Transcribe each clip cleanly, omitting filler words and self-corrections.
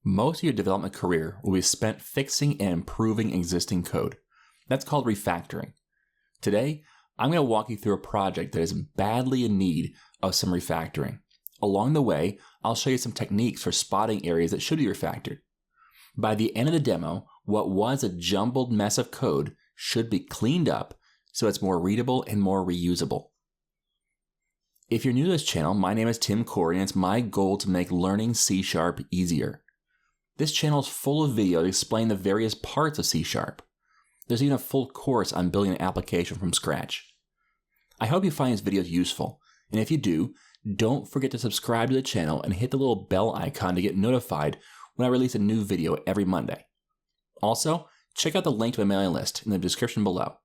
Most of your development career will be spent fixing and improving existing code. That's called refactoring. Today, I'm going to walk you through a project that is badly in need of some refactoring. Along the way, I'll show you some techniques for spotting areas that should be refactored. By the end of the demo, what was a jumbled mess of code should be cleaned up so it's more readable and more reusable. If you're new to this channel, my name is Tim Corey, and it's my goal to make learning C# easier. This channel is full of videos that explain the various parts of C#. There's even a full course on building an application from scratch. I hope you find these videos useful, and if you do, don't forget to subscribe to the channel and hit the little bell icon to get notified when I release a new video every Monday. Also, check out the link to my mailing list in the description below.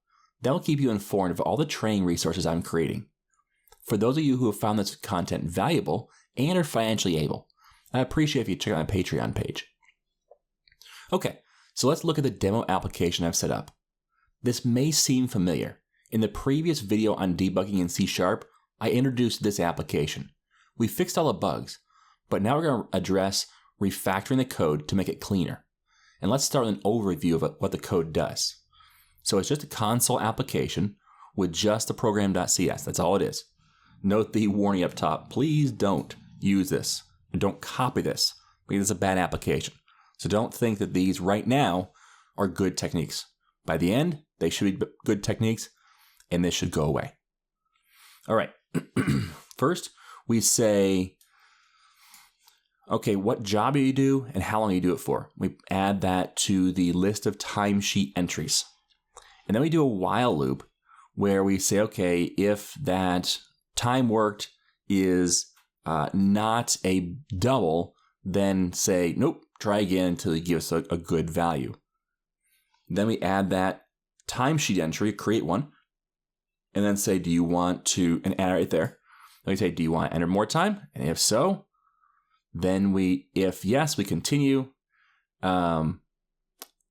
That will keep you informed of all the training resources I'm creating. For those of you who have found this content valuable and are financially able, I appreciate if you check out my Patreon page. Okay, so let's look at the demo application I've set up. This may seem familiar. In the previous video on debugging in C#, I introduced this application. We fixed all the bugs, but now we're going to address refactoring the code to make it cleaner. And let's start with an overview of what the code does. So it's just a console application with just the program.cs. That's all it is. Note the warning up top. Please don't use this. Don't copy this because it's a bad application. So don't think that these right now are good techniques. By the end, they should be good techniques, and this should go away. All right. First, we say, okay, what job do you do and how long do you do it for? We add that to the list of timesheet entries. And then we do a while loop where we say, okay, if that time worked is not a double, then say, nope, try again until you give us a good value. Then we add that timesheet entry, create one, and then say, do you want to, and add it right there. Then we say, do you want to enter more time? And if so, then if yes, we continue. Then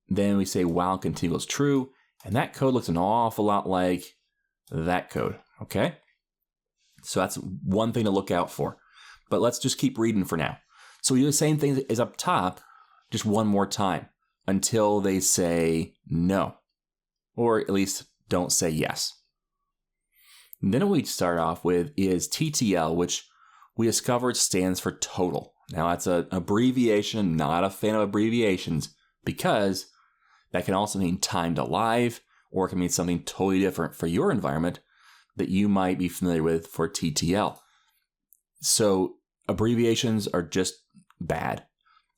we say, while continue is true. And that code looks an awful lot like that code, okay? So that's one thing to look out for. But let's just keep reading for now. So we do the same thing as up top, just one more time until they say no, or at least don't say yes. And then what we start off with is TTL, which we discovered stands for total. Now that's an abbreviation, not a fan of abbreviations, because that can also mean timed alive, or it can mean something totally different for your environment that you might be familiar with for TTL. So abbreviations are just bad.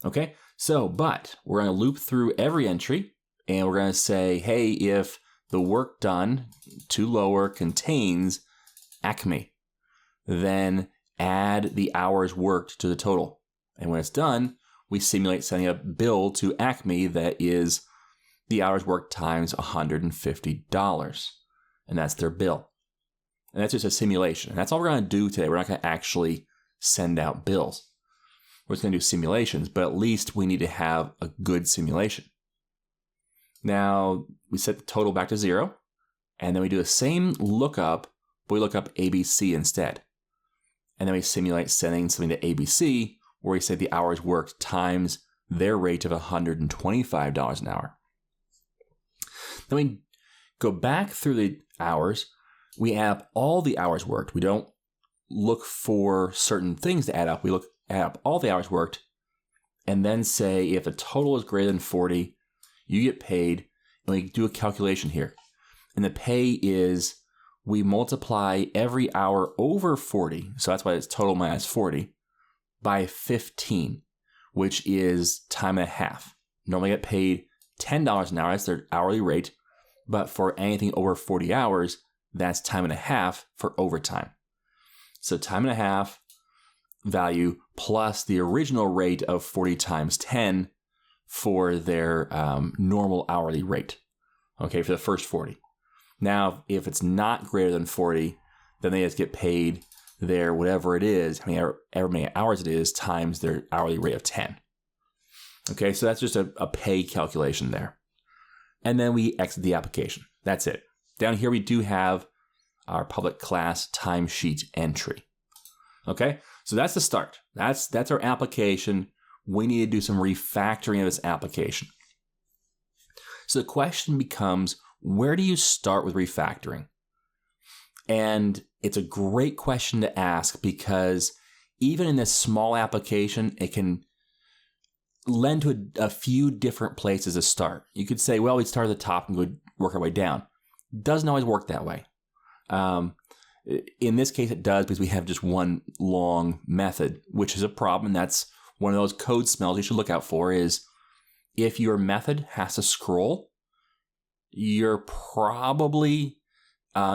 Okay, but we're going to loop through every entry and we're going to say, hey, if the work done to lower contains Acme, then add the hours worked to the total. And when it's done, we simulate sending a bill to Acme that is the hours worked times $150. And that's their bill. And that's just a simulation. And that's all we're going to do today. We're not going to actually send out bills. We're just going to do simulations, but at least we need to have a good simulation. Now, we set the total back to 0, and then we do the same lookup, but we look up ABC instead. And then we simulate sending something to ABC, where we say the hours worked times their rate of $125 an hour. Then we go back through the hours. We add up all the hours worked. We don't look for certain things to add up. We add up all the hours worked and then say if the total is greater than 40, you get paid. And we do a calculation here. And the pay is we multiply every hour over 40, so that's why it's total minus 40, by 15, which is time and a half. Normally get paid $10 an hour, that's their hourly rate, but for anything over 40 hours, that's time and a half for overtime. So time and a half value plus the original rate of 40 times 10 for their normal hourly rate, okay, for the first 40. Now, if it's not greater than 40, then they just get paid their whatever it is, however many hours it is, times their hourly rate of 10. Okay, so that's just a pay calculation there. And then we exit the application. That's it. Down here we do have our public class timesheet entry. Okay, so that's the start. That's our application we need to do some refactoring of this application. So the question becomes, where do you start with refactoring? And it's a great question to ask because even in this small application, it can lend to a few different places to start. You could say, well, we'd start at the top and go work our way down. Doesn't always work that way. In this case, it does because we have just one long method, which is a problem. That's one of those code smells you should look out for is if your method has to scroll, you're probably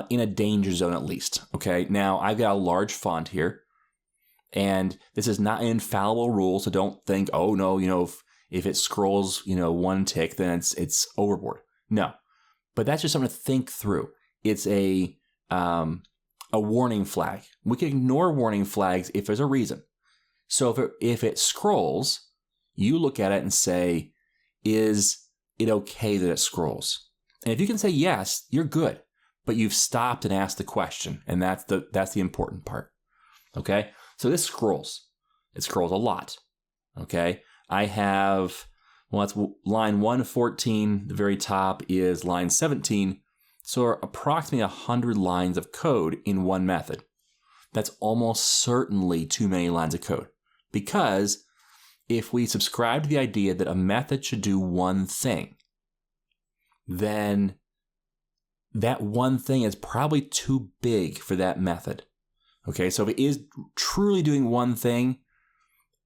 in a danger zone at least. Okay, now I've got a large font here, and this is not an infallible rule, so don't think, oh no, if it scrolls, one tick, then it's overboard. No, but that's just something to think through. It's a warning flag. We can ignore warning flags if there's a reason. So if it scrolls, you look at it and say, is it okay that it scrolls? And if you can say yes, you're good. But you've stopped and asked the question, and that's the important part. Okay? So this scrolls. It scrolls a lot. Okay? I have, that's line 114. The very top is line 17. So approximately 100 lines of code in one method. That's almost certainly too many lines of code. Because if we subscribe to the idea that a method should do one thing, then that one thing is probably too big for that method. Okay, so if it is truly doing one thing,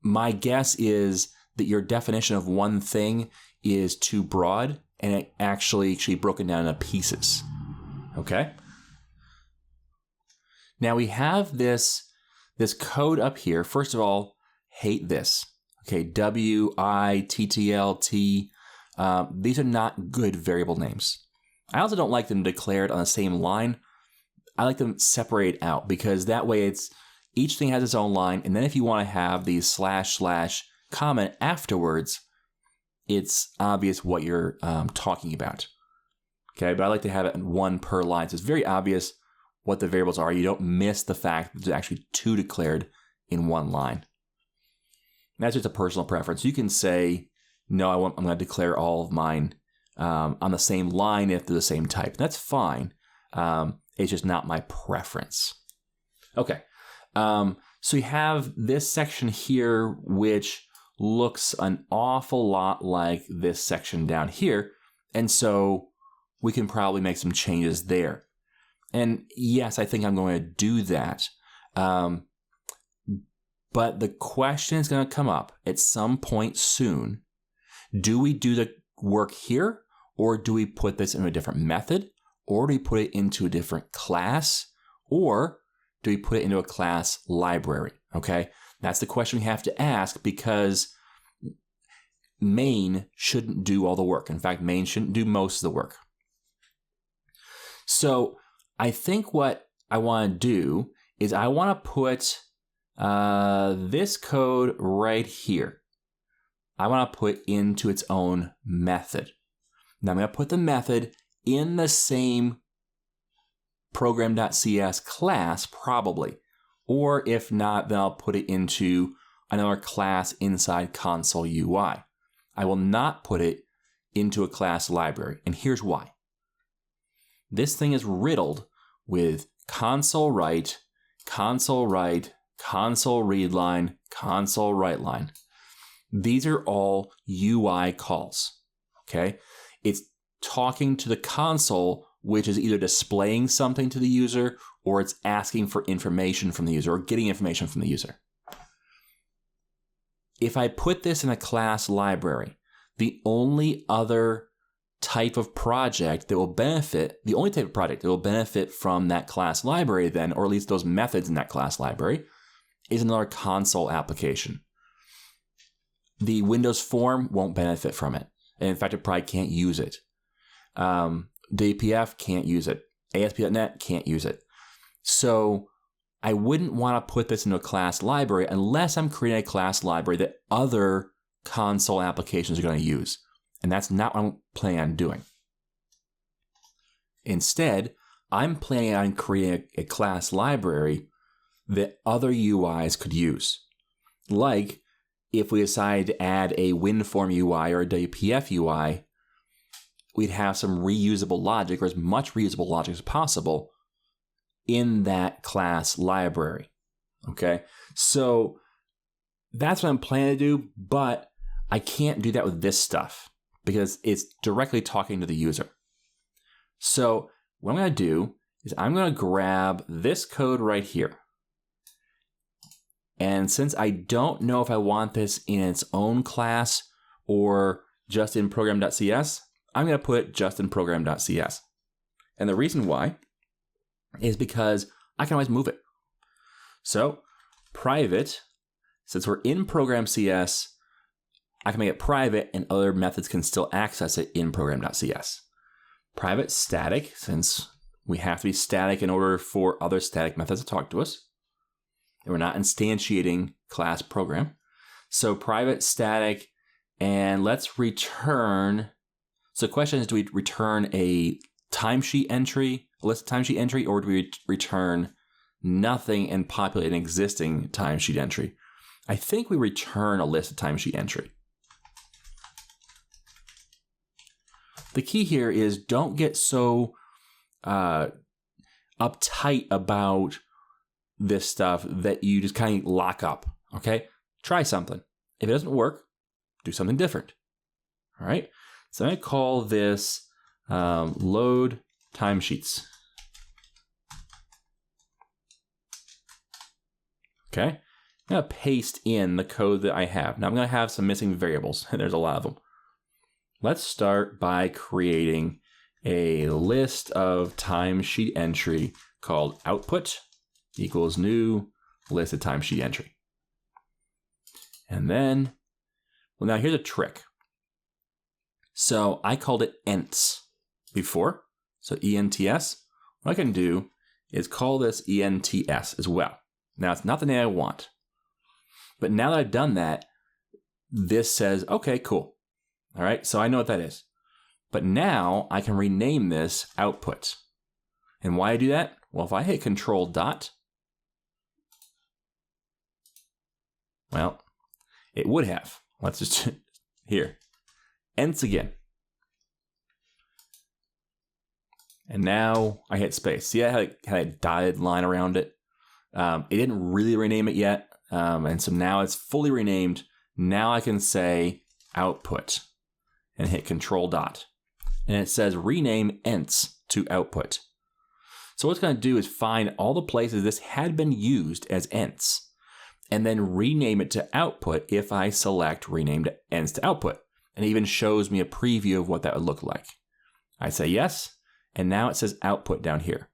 my guess is that your definition of one thing is too broad and it actually should be broken down into pieces. Okay? Now we have this code up here. First of all, hate this. Okay, WITTLT. These are not good variable names. I also don't like them declared on the same line. I like them separated out because that way each thing has its own line. And then if you want to have these / comment afterwards, it's obvious what you're talking about. Okay, but I like to have it in one per line. So it's very obvious what the variables are. You don't miss the fact that there's actually two declared in one line. And that's just a personal preference. You can say, no, I'm going to declare all of mine on the same line if they're the same type. That's fine. It's just not my preference. Okay. So you have this section here, which looks an awful lot like this section down here. And so we can probably make some changes there. And yes, I think I'm going to do that. But the question is going to come up at some point soon. Do we do the work here? Or do we put this in a different method? Or do we put it into a different class? Or do we put it into a class library? Okay, that's the question we have to ask because main shouldn't do all the work. In fact, main shouldn't do most of the work. So I think what I want to do is I want to put this code right here. I want to put into its own method. Now I'm going to put the method in the same program.cs class, probably. Or if not, then I'll put it into another class inside console UI. I will not put it into a class library. And here's why. This thing is riddled with console write, console read line, console write line. These are all UI calls. Okay? It's talking to the console, which is either displaying something to the user or it's asking for information from the user or getting information from the user. If I put this in a class library, the only other type of project that will benefit, the only type of project that will benefit from that class library then, or at least those methods in that class library, is another console application. The Windows form won't benefit from it. And in fact, it probably can't use it. DPF can't use it. ASP.NET can't use it. So I wouldn't want to put this into a class library unless I'm creating a class library that other console applications are going to use. And that's not what I'm planning on doing. Instead, I'm planning on creating a class library that other UIs could use. Like if we decide to add a WinForm UI or a WPF UI, we'd have some reusable logic, or as much reusable logic as possible, in that class library. Okay, so that's what I'm planning to do, but I can't do that with this stuff because it's directly talking to the user. So what I'm going to do is I'm going to grab this code right here. And since I don't know if I want this in its own class or just in program.cs, I'm going to put it just in program.cs. And the reason why is because I can always move it. So private, since we're in program.cs, I can make it private and other methods can still access it in program.cs. Private static, since we have to be static in order for other static methods to talk to us. And we're not instantiating class program. So private static, and let's return. So the question is, do we return a timesheet entry, a list of timesheet entry, or do we return nothing and populate an existing timesheet entry? I think we return a list of timesheet entry. The key here is don't get so uptight about this stuff that you just kind of lock up, okay? Try something. If it doesn't work, do something different, all right? So I'm going to call this load timesheets. Okay? I'm going to paste in the code that I have. Now I'm going to have some missing variables, and there's a lot of them. Let's start by creating a list of timesheet entry called output equals new list of timesheet entry. And then, well, now here's a trick. So I called it ents before, so ENTS. What I can do is call this ENTS as well. Now it's not the name I want, but now that I've done that, this says, okay, cool. All right, so I know what that is. But now I can rename this output. And why I do that? Well, if I hit control dot, well, it would have. Let's just, here, ents again. And now I hit space. See, I had a dotted line around it. It didn't really rename it yet. And so now it's fully renamed. Now I can say output and hit control dot. And it says rename ents to output. So what it's going to do is find all the places this had been used as ents and then rename it to output if I select renamed ents to output. And it even shows me a preview of what that would look like. I say yes, and now it says output down here.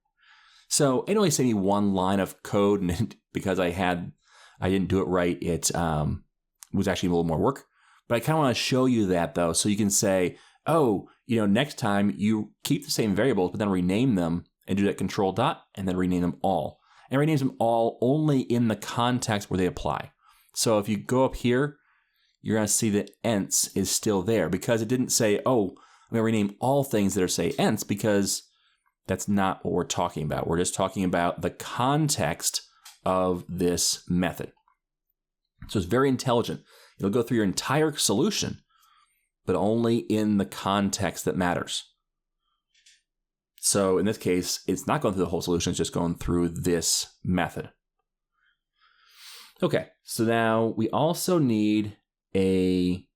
So it only saved me one line of code, and because I didn't do it right, it was actually a little more work. But I kind of want to show you that though, so you can say, oh, next time you keep the same variables, but then rename them and do that control dot and then rename them all. And it renames them all only in the context where they apply. So if you go up here, you're going to see that ents is still there because it didn't say, oh, I'm going to rename all things that are say ents, because that's not what we're talking about. We're just talking about the context of this method. So it's very intelligent. It'll go through your entire solution, but only in the context that matters. So in this case, it's not going through the whole solution, it's just going through this method. Okay, so now we also need a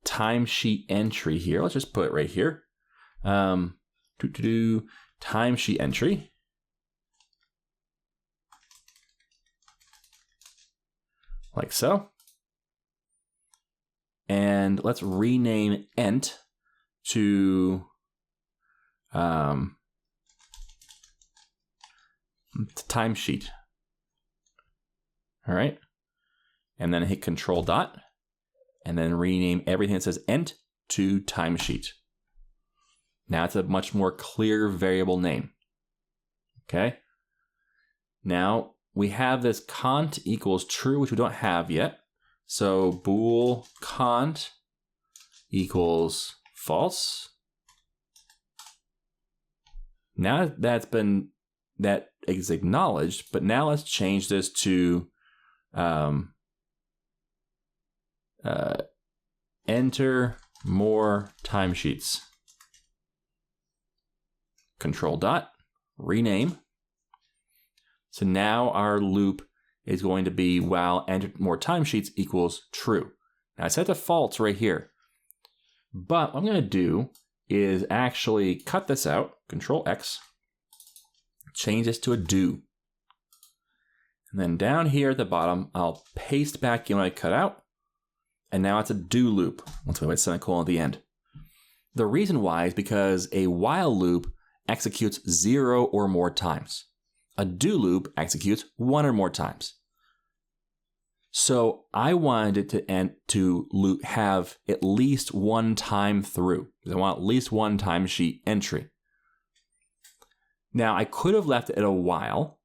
timesheet entry here. Let's just put it right here. Timesheet entry. Like so. And let's rename ent to timesheet. All right. And then hit control dot and then rename everything that says ent to timesheet. Now it's a much more clear variable name. Okay. Now we have this cont equals true, which we don't have yet. So bool cont equals false. Now that is acknowledged, but now let's change this to enter more timesheets. Control dot, rename. So now our loop is going to be while enter more timesheets equals true. Now I set the false right here. But what I'm going to do is actually cut this out, Control X, change this to a do. And then down here at the bottom, I'll paste back in what I cut out. And now it's a do loop once we have a semicolon at the end. The reason why is because a while loop executes 0 or more times. A do loop executes 1 or more times. So I wanted it to have at least one time through. I want at least one timesheet entry. Now I could have left it at a while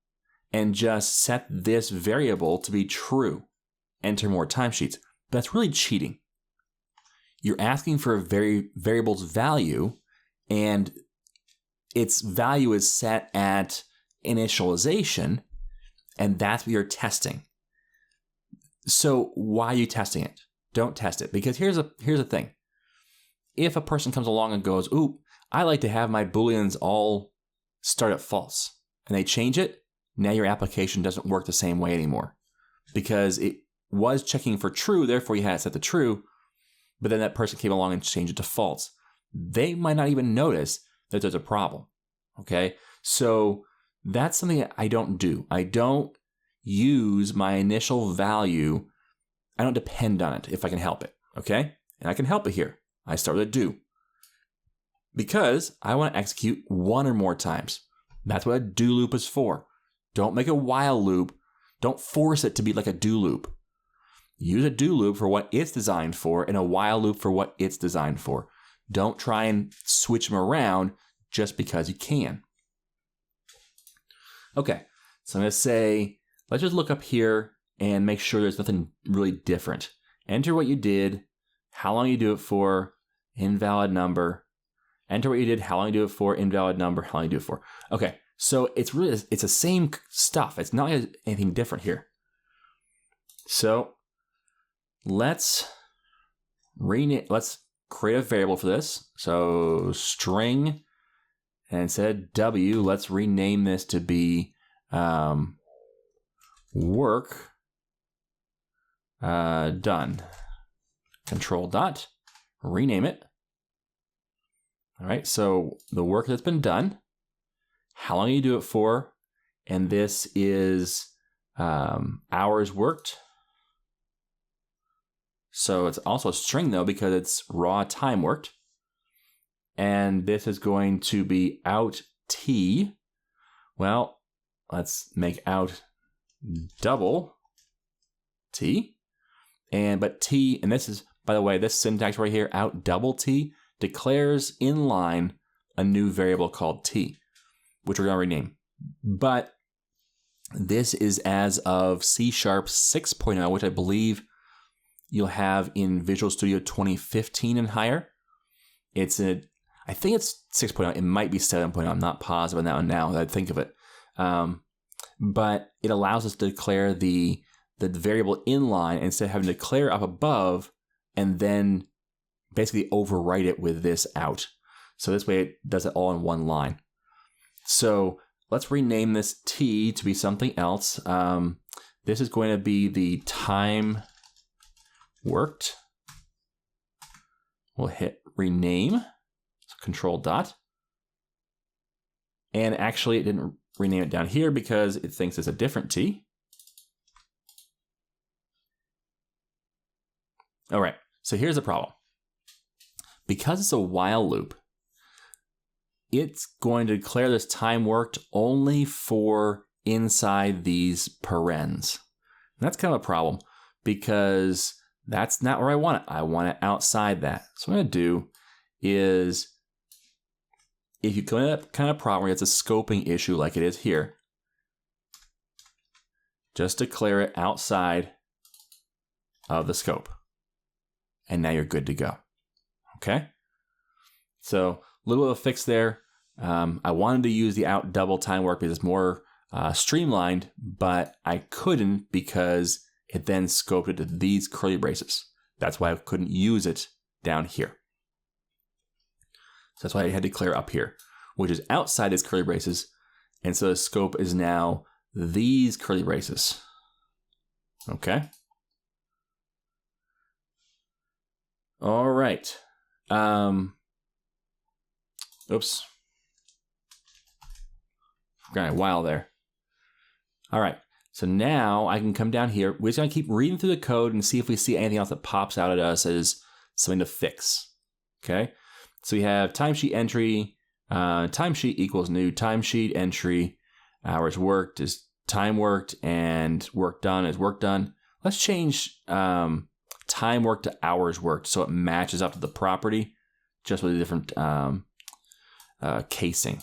and just set this variable to be true. Enter more timesheets. But that's really cheating. You're asking for a variable's value, and its value is set at initialization, and that's what you're testing. So why are you testing it? Don't test it, because here's the thing. If a person comes along and goes, ooh, I like to have my booleans all start at false, and they change it, now your application doesn't work the same way anymore, because it was checking for true, therefore you had it set to true, but then that person came along and changed it to false. They might not even notice that there's a problem, okay? So that's something that I don't do. I don't use my initial value. I don't depend on it if I can help it, okay? And I can help it here. I start with a do, because I want to execute 1 or more times. That's what a do loop is for. Don't make a while loop. Don't force it to be like a do loop. Use a do loop for what it's designed for and a while loop for what it's designed for. Don't try and switch them around just because you can. Okay, so I'm going to say, let's just look up here and make sure there's nothing really different. Enter what you did, how long you do it for, invalid number. Enter what you did, how long you do it for, invalid number, how long you do it for. Okay, so it's the same stuff. It's not anything different here. So let's create a variable for this. So string, and instead of W, let's rename this to be work done. Control dot, rename it. All right, so the work that's been done, how long you do it for, and this is hours worked. So it's also a string though, because it's raw time worked. And this is going to be out t. Well, let's make out double t. But t, and this is, by the way, this syntax right here, out double t, declares inline a new variable called t, which we're going to rename. But this is as of C# 6.0, which I believe you'll have in Visual Studio 2015 and higher. I think it's 6.0. It might be 7.0. I'm not positive on that one now that I think of it. But it allows us to declare the variable inline instead of having to declare up above and then basically overwrite it with this out. So this way it does it all in one line. So let's rename this T to be something else. This is going to be the time worked. We'll hit rename, so control dot. And actually it didn't rename it down here because it thinks it's a different T. All right, so here's the problem. Because it's a while loop, it's going to declare this time worked only for inside these parens. And that's kind of a problem because that's not where I want it. I want it outside that. So what I'm going to do is, if you come in that kind of problem where it's a scoping issue like it is here, just declare it outside of the scope. And now you're good to go. Okay? So a little bit of a fix there. I wanted to use the out double time work because it's more streamlined, but I couldn't because it then scoped it to these curly braces. That's why I couldn't use it down here. So that's why I had to declare up here, which is outside his curly braces. And so the scope is now these curly braces. Okay. All right. Oops. Forgot a while there. All right. So now I can come down here. We're just going to keep reading through the code and see if we see anything else that pops out at us as something to fix. Okay. So we have timesheet entry. Timesheet equals new timesheet entry. Hours worked is time worked, and work done is work done. Let's change time worked to hours worked so it matches up to the property, just with a different casing.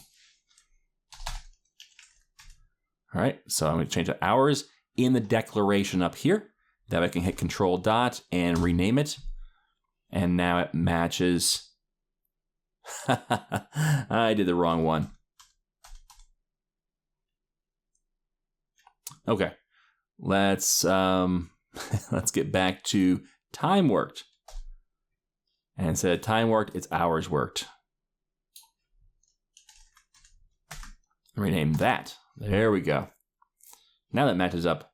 All right, so I'm going to change the hours in the declaration up here. That I can hit Control Dot and rename it. And now it matches. I did the wrong one. Okay, let's get back to time worked. And instead of time worked, it's hours worked. Rename that. There we go. Now that matches up.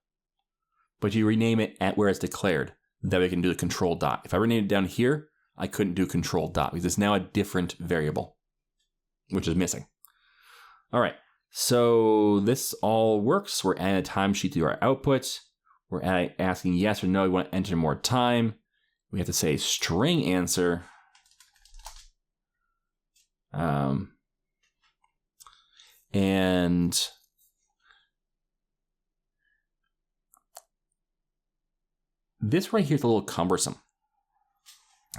But you rename it at where it's declared. That we can do the Control Dot. If I rename it down here, I couldn't do Control Dot because it's now a different variable, which is missing. All right. So this all works. We're adding a timesheet to our output. We're asking yes or no. We want to enter more time. We have to say string answer. And this right here is a little cumbersome.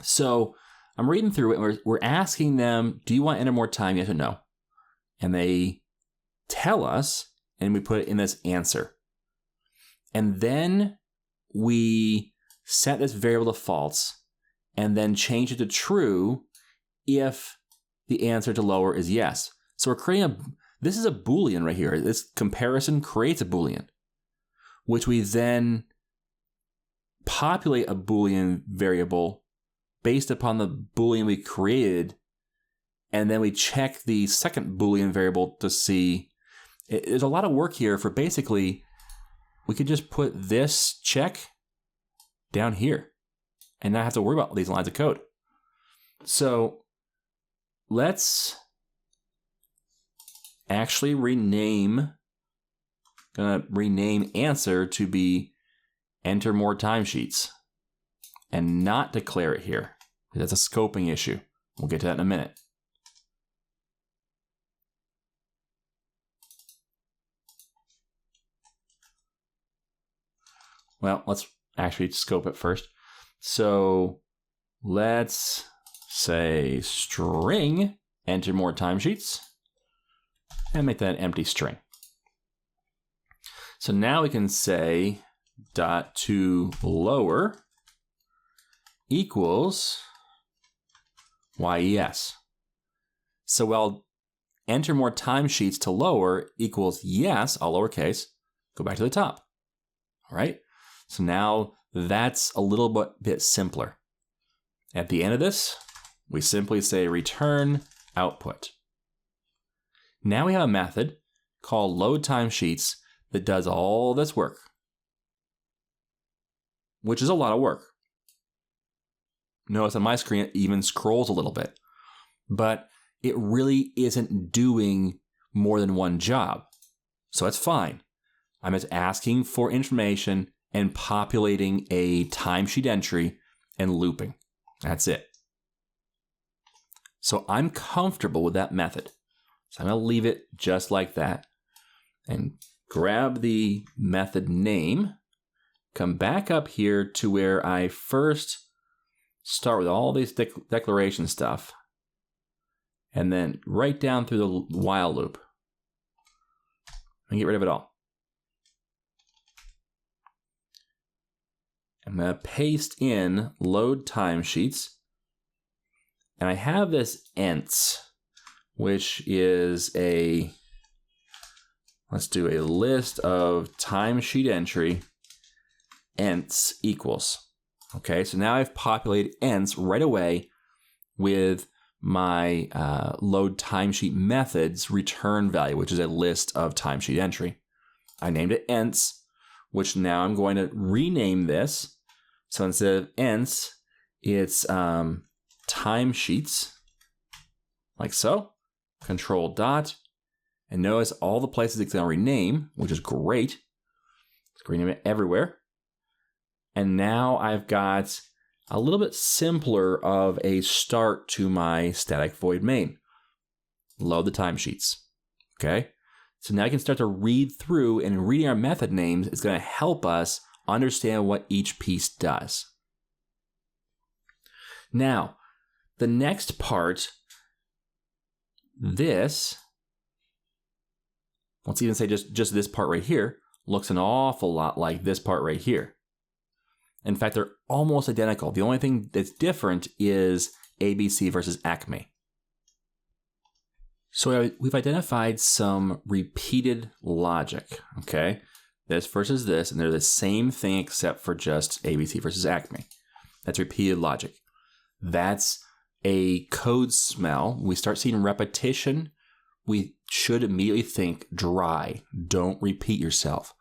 So I'm reading through it, and we're asking them, do you want to enter more time, yes or no? And they tell us, and we put it in this answer. And then we set this variable to false, and then change it to true if the answer to lower is yes. So we're creating this is a Boolean right here. This comparison creates a Boolean, which we then populate a Boolean variable based upon the Boolean we created, and then we check the second Boolean variable to see. There's a lot of work here for basically, we could just put this check down here and not have to worry about these lines of code. So let's actually rename answer to be enter more timesheets and not declare it here. That's a scoping issue. We'll get to that in a minute. Well, let's actually scope it first. So let's say string enter more timesheets and make that an empty string. So now we can say dot to lower equals yes. So while enter more timesheets to lower equals yes, all lowercase, go back to the top. All right. So now that's a little bit simpler. At the end of this, we simply say return output. Now we have a method called load timesheets that does all this work, which is a lot of work. Notice on my screen it even scrolls a little bit, but it really isn't doing more than one job. So it's fine. I'm just asking for information and populating a timesheet entry and looping. That's it. So I'm comfortable with that method. So I'm going to leave it just like that and grab the method name, come back up here to where I first start with all these declaration stuff, and then right down through the while loop and get rid of it all. I'm going to paste in load timesheets, and I have this ents, which is let's do a list of timesheet entry ents equals. Okay, so now I've populated ents right away with my load timesheet method's return value, which is a list of timesheet entry. I named it ents, which now I'm going to rename this. So instead of ents, it's timesheets, like so. Control dot. And notice all the places it's going to rename, which is great. It's going to rename it everywhere. And now I've got a little bit simpler of a start to my static void main. Load the timesheets. Okay? So now I can start to read through, and reading our method names is going to help us understand what each piece does. Now, the next part, this, let's even say just this part right here, looks an awful lot like this part right here. In fact, they're almost identical. The only thing that's different is ABC versus Acme. So we've identified some repeated logic, okay? This versus this, and they're the same thing except for just ABC versus Acme. That's repeated logic. That's a code smell. We start seeing repetition. We should immediately think dry. Don't repeat yourself.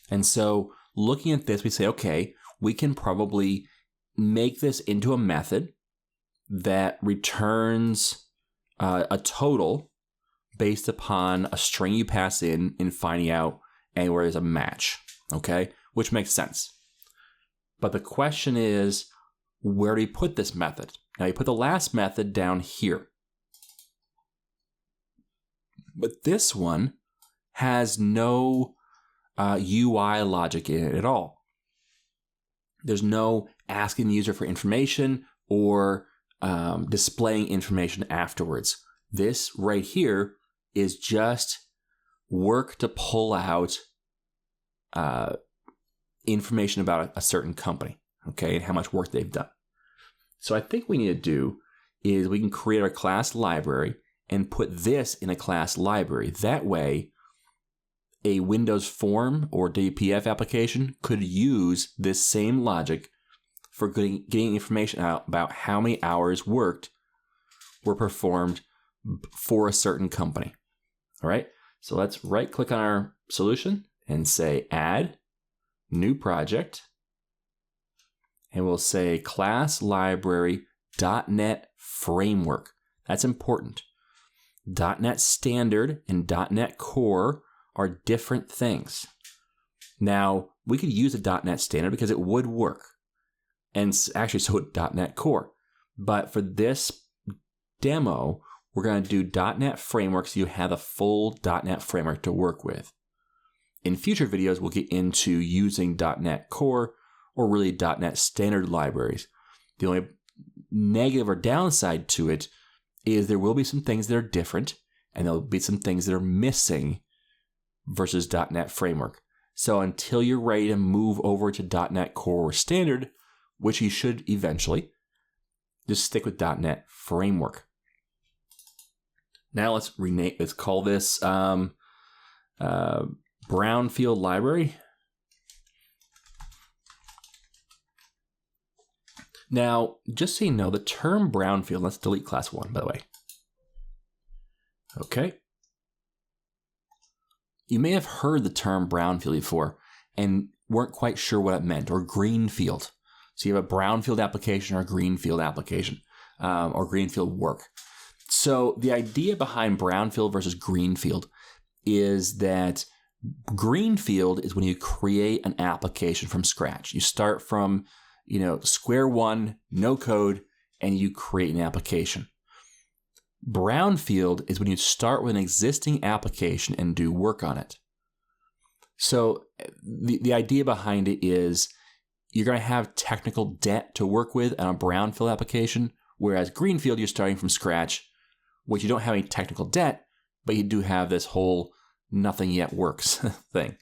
And so looking at this, we say, okay, we can probably make this into a method that returns a total based upon a string you pass in and finding out anywhere there's a match, okay? Which makes sense. But the question is, where do you put this method? Now you put the last method down here. But this one has no UI logic in it at all. There's no asking the user for information or displaying information afterwards. This right here is just work to pull out information about a certain company, okay, and how much work they've done. So I think what we need to do is we can create our class library and put this in a class library. That way, a Windows Form or WPF application could use this same logic for getting information out about how many hours worked were performed for a certain company. All right, so let's right click on our solution and say add new project. And we'll say class library .NET framework. That's important. .NET Standard and .NET Core are different things. Now, we could use a .NET Standard because it would work. And actually, so would .NET Core. But for this demo, we're going to do .NET Framework so you have a full .NET Framework to work with. In future videos, we'll get into using .NET Core or really .NET Standard libraries. The only negative or downside to it is there will be some things that are different, and there'll be some things that are missing versus .NET Framework. So until you're ready to move over to .NET Core or Standard, which you should eventually, just stick with .NET Framework. Now let's call this Brownfield Library. Now, just so you know, the term brownfield, let's delete class 1, by the way. Okay. You may have heard the term brownfield before and weren't quite sure what it meant, or greenfield. So you have a brownfield application or a greenfield application, or greenfield work. So the idea behind brownfield versus greenfield is that greenfield is when you create an application from scratch. You start from square one, no code, and you create an application. Brownfield is when you start with an existing application and do work on it. So the idea behind it is you're going to have technical debt to work with on a brownfield application, whereas greenfield, you're starting from scratch, which you don't have any technical debt, but you do have this whole nothing yet works thing.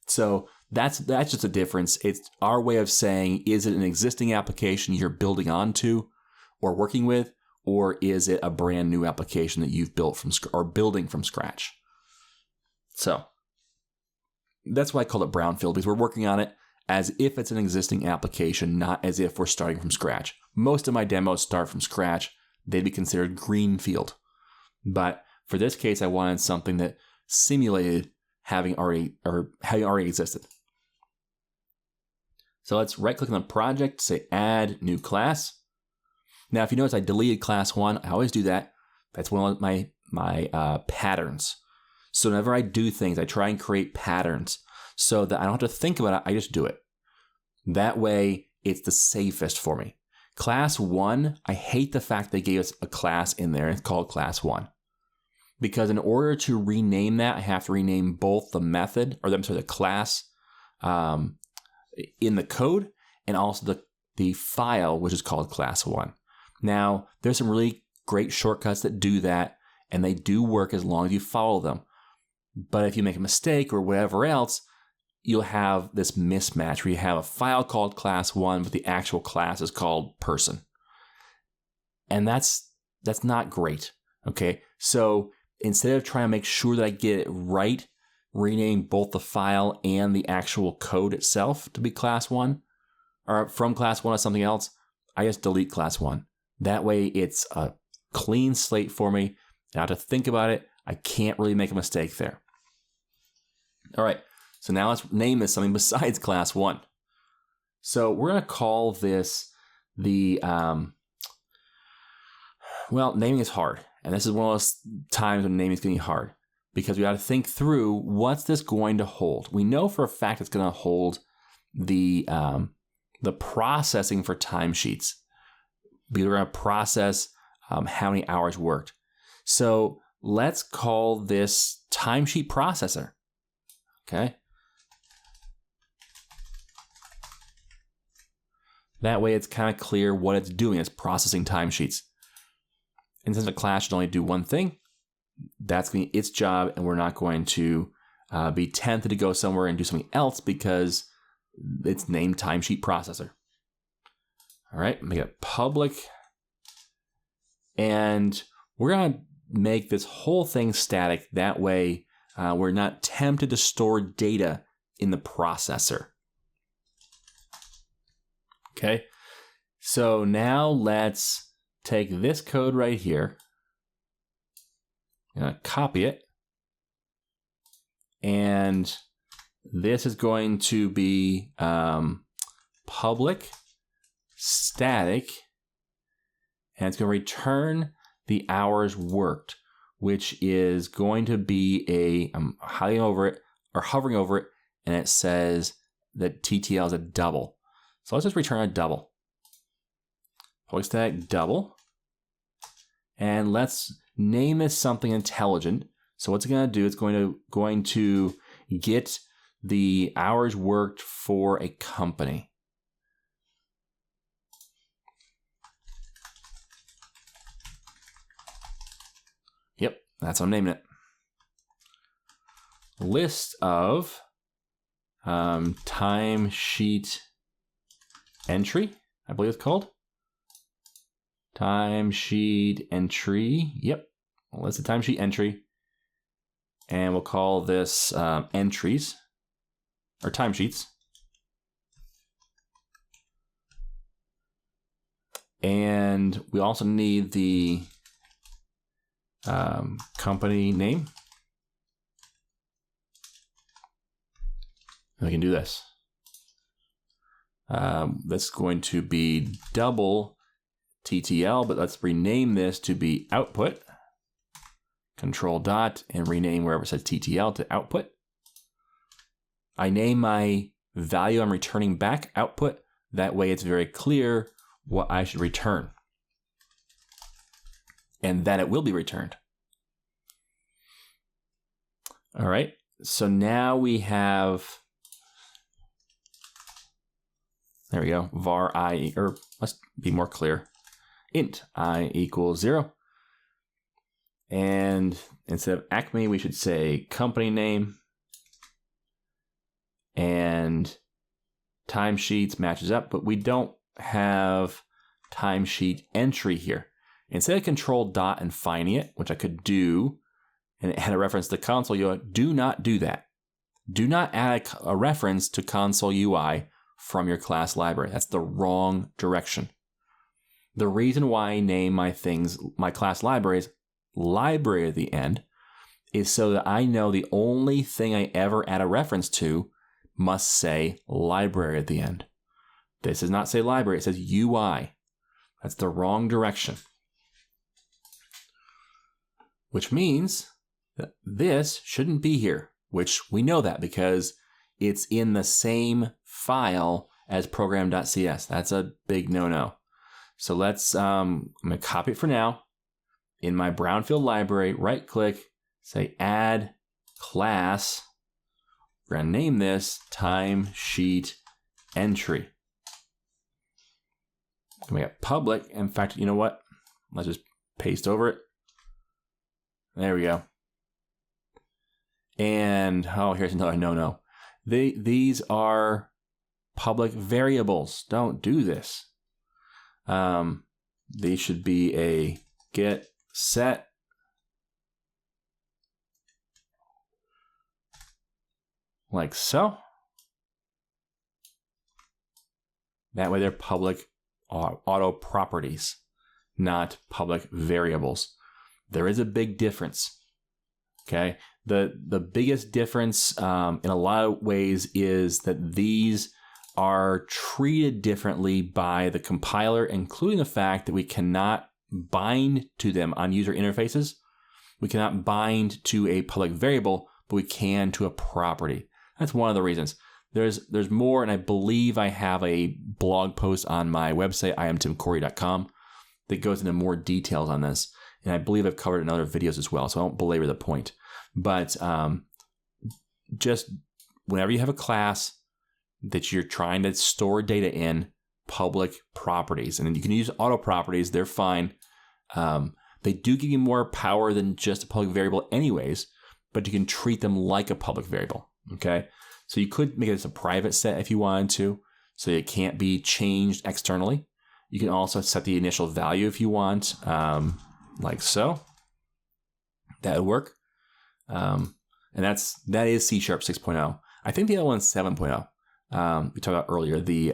So that's just a difference. It's our way of saying, is it an existing application you're building onto or working with, or is it a brand new application that you've built or building from scratch? So that's why I call it brownfield, because we're working on it as if it's an existing application, not as if we're starting from scratch. Most of my demos start from scratch. They'd be considered greenfield. But for this case, I wanted something that simulated having already existed. So let's right-click on the project, say Add New Class. Now, if you notice, I deleted class 1. I always do that. That's one of my patterns. So whenever I do things, I try and create patterns so that I don't have to think about it. I just do it. That way, it's the safest for me. Class 1, I hate the fact they gave us a class in there. It's called class 1. Because in order to rename that, I have to rename both the method, or the class in the code, and also the file, which is called class 1. Now, there's some really great shortcuts that do that, and they do work as long as you follow them. But if you make a mistake or whatever else, you'll have this mismatch where you have a file called class 1, but the actual class is called person. And that's not great, okay? So instead of trying to make sure that I get it right, rename both the file and the actual code itself to be class 1, or from class 1 to something else, I just delete class 1. That way it's a clean slate for me. I don't have to think about it. I can't really make a mistake there. All right, so now let's name this something besides class 1. So we're going to call this naming is hard. And this is one of those times when naming is getting hard because we got to think through what's this going to hold. We know for a fact it's going to hold the processing for timesheets. We're going to process how many hours worked. So let's call this timesheet processor. Okay. That way it's kind of clear what it's doing. It's processing timesheets. And since a class should only do one thing, that's going to be its job, and we're not going to be tempted to go somewhere and do something else because it's named timesheet processor. All right, make it public. And we're going to make this whole thing static. That way we're not tempted to store data in the processor. Okay, so now let's take this code right here. I'm going to copy it. And this is going to be public static. And it's going to return the hours worked, which is going to be I'm hovering over it, and it says that TTL is a double. So let's just return a double. Public static double. And let's name this something intelligent. So what's it going to do? It's going to get the hours worked for a company. Yep, that's what I'm naming it. List of timesheet entry, I believe it's called. Timesheet entry. Yep, list of timesheet entry. And we'll call this entries or timesheets. And we also need the company name. And we can do this. That's going to be double TTL, but let's rename this to be output. Control dot and rename wherever it says TTL to output. I name my value I'm returning back output. That way it's very clear what I should return. And that it will be returned. All right, so now we have, there we go, var I, or let's be more clear, int I equals 0. And instead of Acme, we should say company name. And timesheets matches up, but we don't have timesheet entry here. Instead of control dot and finding it, which I could do, and it had a reference to console UI, do not do that. Do not add a reference to console UI from your class library. That's the wrong direction. The reason why I name my class libraries library at the end is so that I know the only thing I ever add a reference to must say library at the end. This does not say library, it says UI. That's the wrong direction. Which means that this shouldn't be here, which we know that because it's in the same file as program.cs. That's a big no-no. So let's, I'm going to copy it for now. In my brownfield library, right-click, say add class. We're going to name this timesheet entry. We got public. In fact, you know what? Let's just paste over it. There we go. And, oh, here's another no-no. These are public variables. Don't do this. These should be a get set like so. That way they're public auto properties, not public variables. There is a big difference. Okay. The biggest difference in a lot of ways is that these are treated differently by the compiler, including the fact that we cannot bind to them on user interfaces. We cannot bind to a public variable, but we can to a property. That's one of the reasons. There's more, and I believe I have a blog post on my website, iamtimcorey.com, that goes into more details on this. And I believe I've covered it in other videos as well, so I won't belabor the point. But just whenever you have a class that you're trying to store data in, public properties, and you can use auto properties, they're fine. They do give you more power than just a public variable anyways, but you can treat them like a public variable, okay? So you could make it as a private set if you wanted to, so it can't be changed externally. You can also set the initial value if you want, like so. That would work. And that is C# 6.0. I think the other one's 7.0. We talked about earlier, the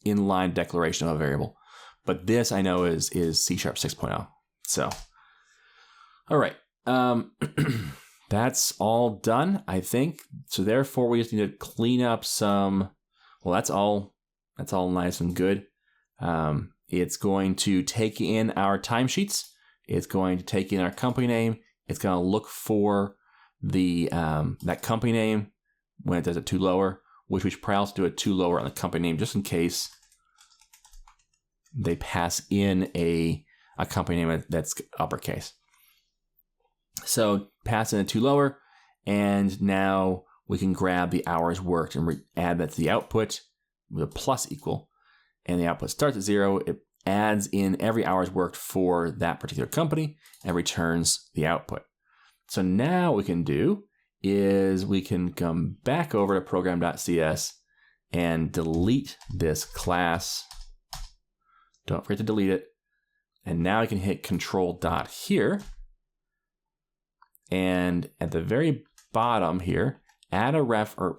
inline declaration of a variable. But this I know is C# 6.0. So, all right. That's all done, I think. So therefore, we just need to clean up some. Well, that's all nice and good. It's going to take in our timesheets. It's going to take in our company name. It's going to look for the that company name when it does a to lower, which we should probably also do a to lower on the company name just in case they pass in a company name that's uppercase. So pass in a to lower, and now we can grab the hours worked and add that to the output with a plus equal, and the output starts at 0. It adds in every hours worked for that particular company and returns the output. So now what we can do is we can come back over to program.cs and delete this class. Don't forget to delete it. And now I can hit control dot here. And at the very bottom here, add a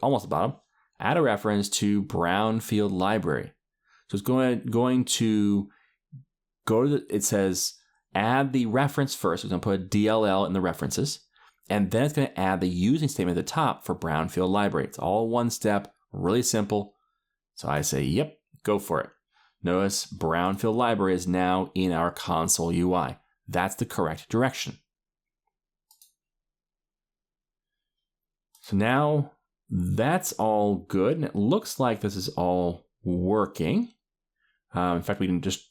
almost the bottom, add a reference to brownfield library. So it's going to go to it says add the reference first. It's going to put a DLL in the references. And then it's going to add the using statement at the top for brownfield library. It's all one step, really simple. So I say, yep, go for it. Notice brownfield library is now in our console UI. That's the correct direction. So now that's all good. And it looks like this is all working. In fact, we can just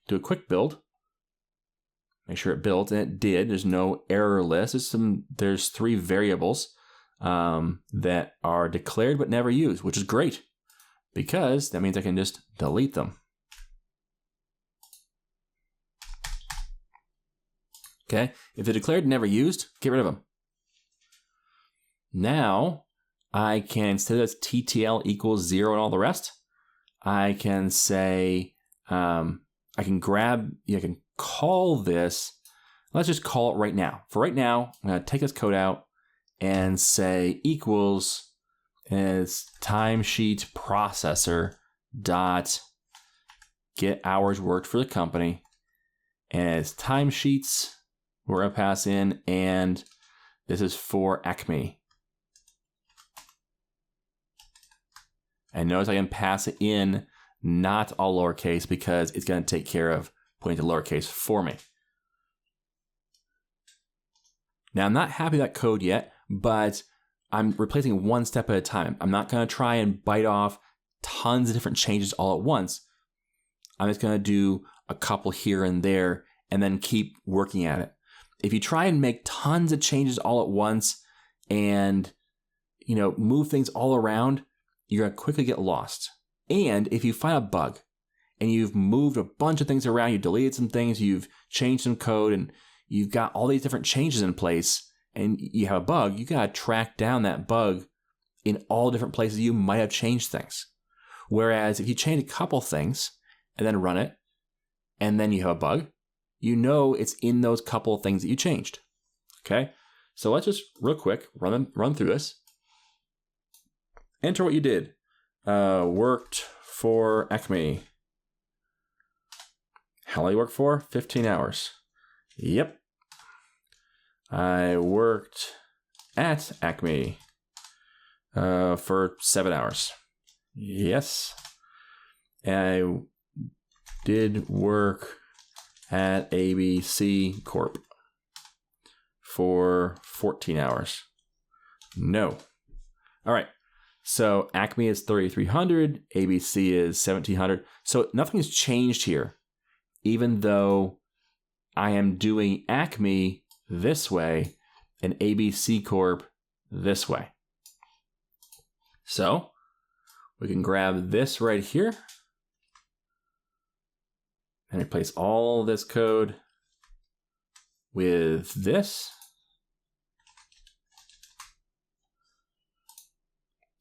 do a quick build. Make sure it built, and it did. There's no error list. There's 3 variables that are declared but never used, which is great because that means I can just delete them. Okay, if they're declared and never used, get rid of them. Now I can, instead of TTL equals 0 and all the rest, I can say I can call this, let's just call it right now. For right now, I'm going to take this code out and say equals And it's timesheet processor dot get hours worked for the company. And it's timesheets we're going to pass in, and this is for Acme. And notice I can pass it in not all lowercase because it's going to take care of putting it to lowercase for me. Now, I'm not happy with that code yet, but I'm replacing one step at a time. I'm not going to try and bite off tons of different changes all at once. I'm just going to do a couple here and there and then keep working at it. If you try and make tons of changes all at once and, move things all around, you're going to quickly get lost. And if you find a bug and you've moved a bunch of things around, you deleted some things, you've changed some code, and you've got all these different changes in place, and you have a bug, you got to track down that bug in all different places you might have changed things. Whereas if you change a couple things and then run it, and then you have a bug, it's in those couple of things that you changed. Okay? So let's just real quick run through this. Enter what you did. Worked for Acme. How long you work for? 15 hours. Yep. I worked at Acme for 7 hours. Yes. I did work at ABC Corp for 14 hours. No. All right. So Acme is 3,300. ABC is 1,700. So nothing's changed here, even though I am doing Acme this way and ABC Corp this way. So we can grab this right here and replace all this code with this.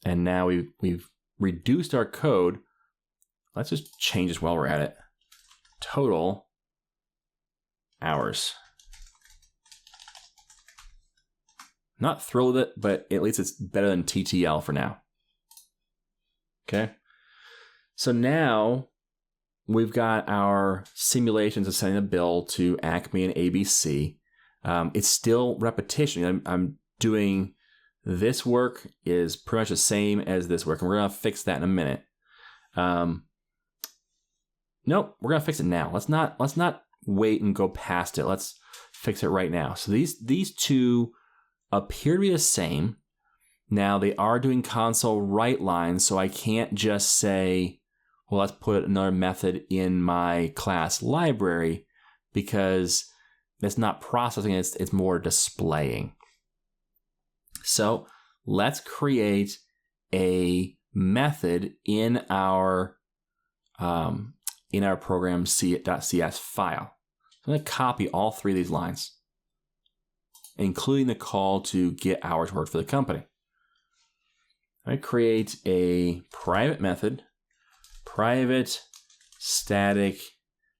And now we've reduced our code. Let's just change this while we're at it. Total hours. Not thrilled with it, but at least it's better than TTL for now. Okay. So now we've got our simulations of sending a bill to Acme and ABC. It's still repetition. I'm doing this work is pretty much the same as this work, and we're going to fix that in a minute. Nope, we're going to fix it now. Let's not wait and go past it. Let's fix it right now. So these two appear to be the same. Now they are doing console write lines, so I can't just say, well, let's put another method in my class library, because it's not processing, it's more displaying. So let's create a method in our program .cs file. So I'm going to copy all three of these lines, including the call to get hours worked for the company. I create a private method, private static,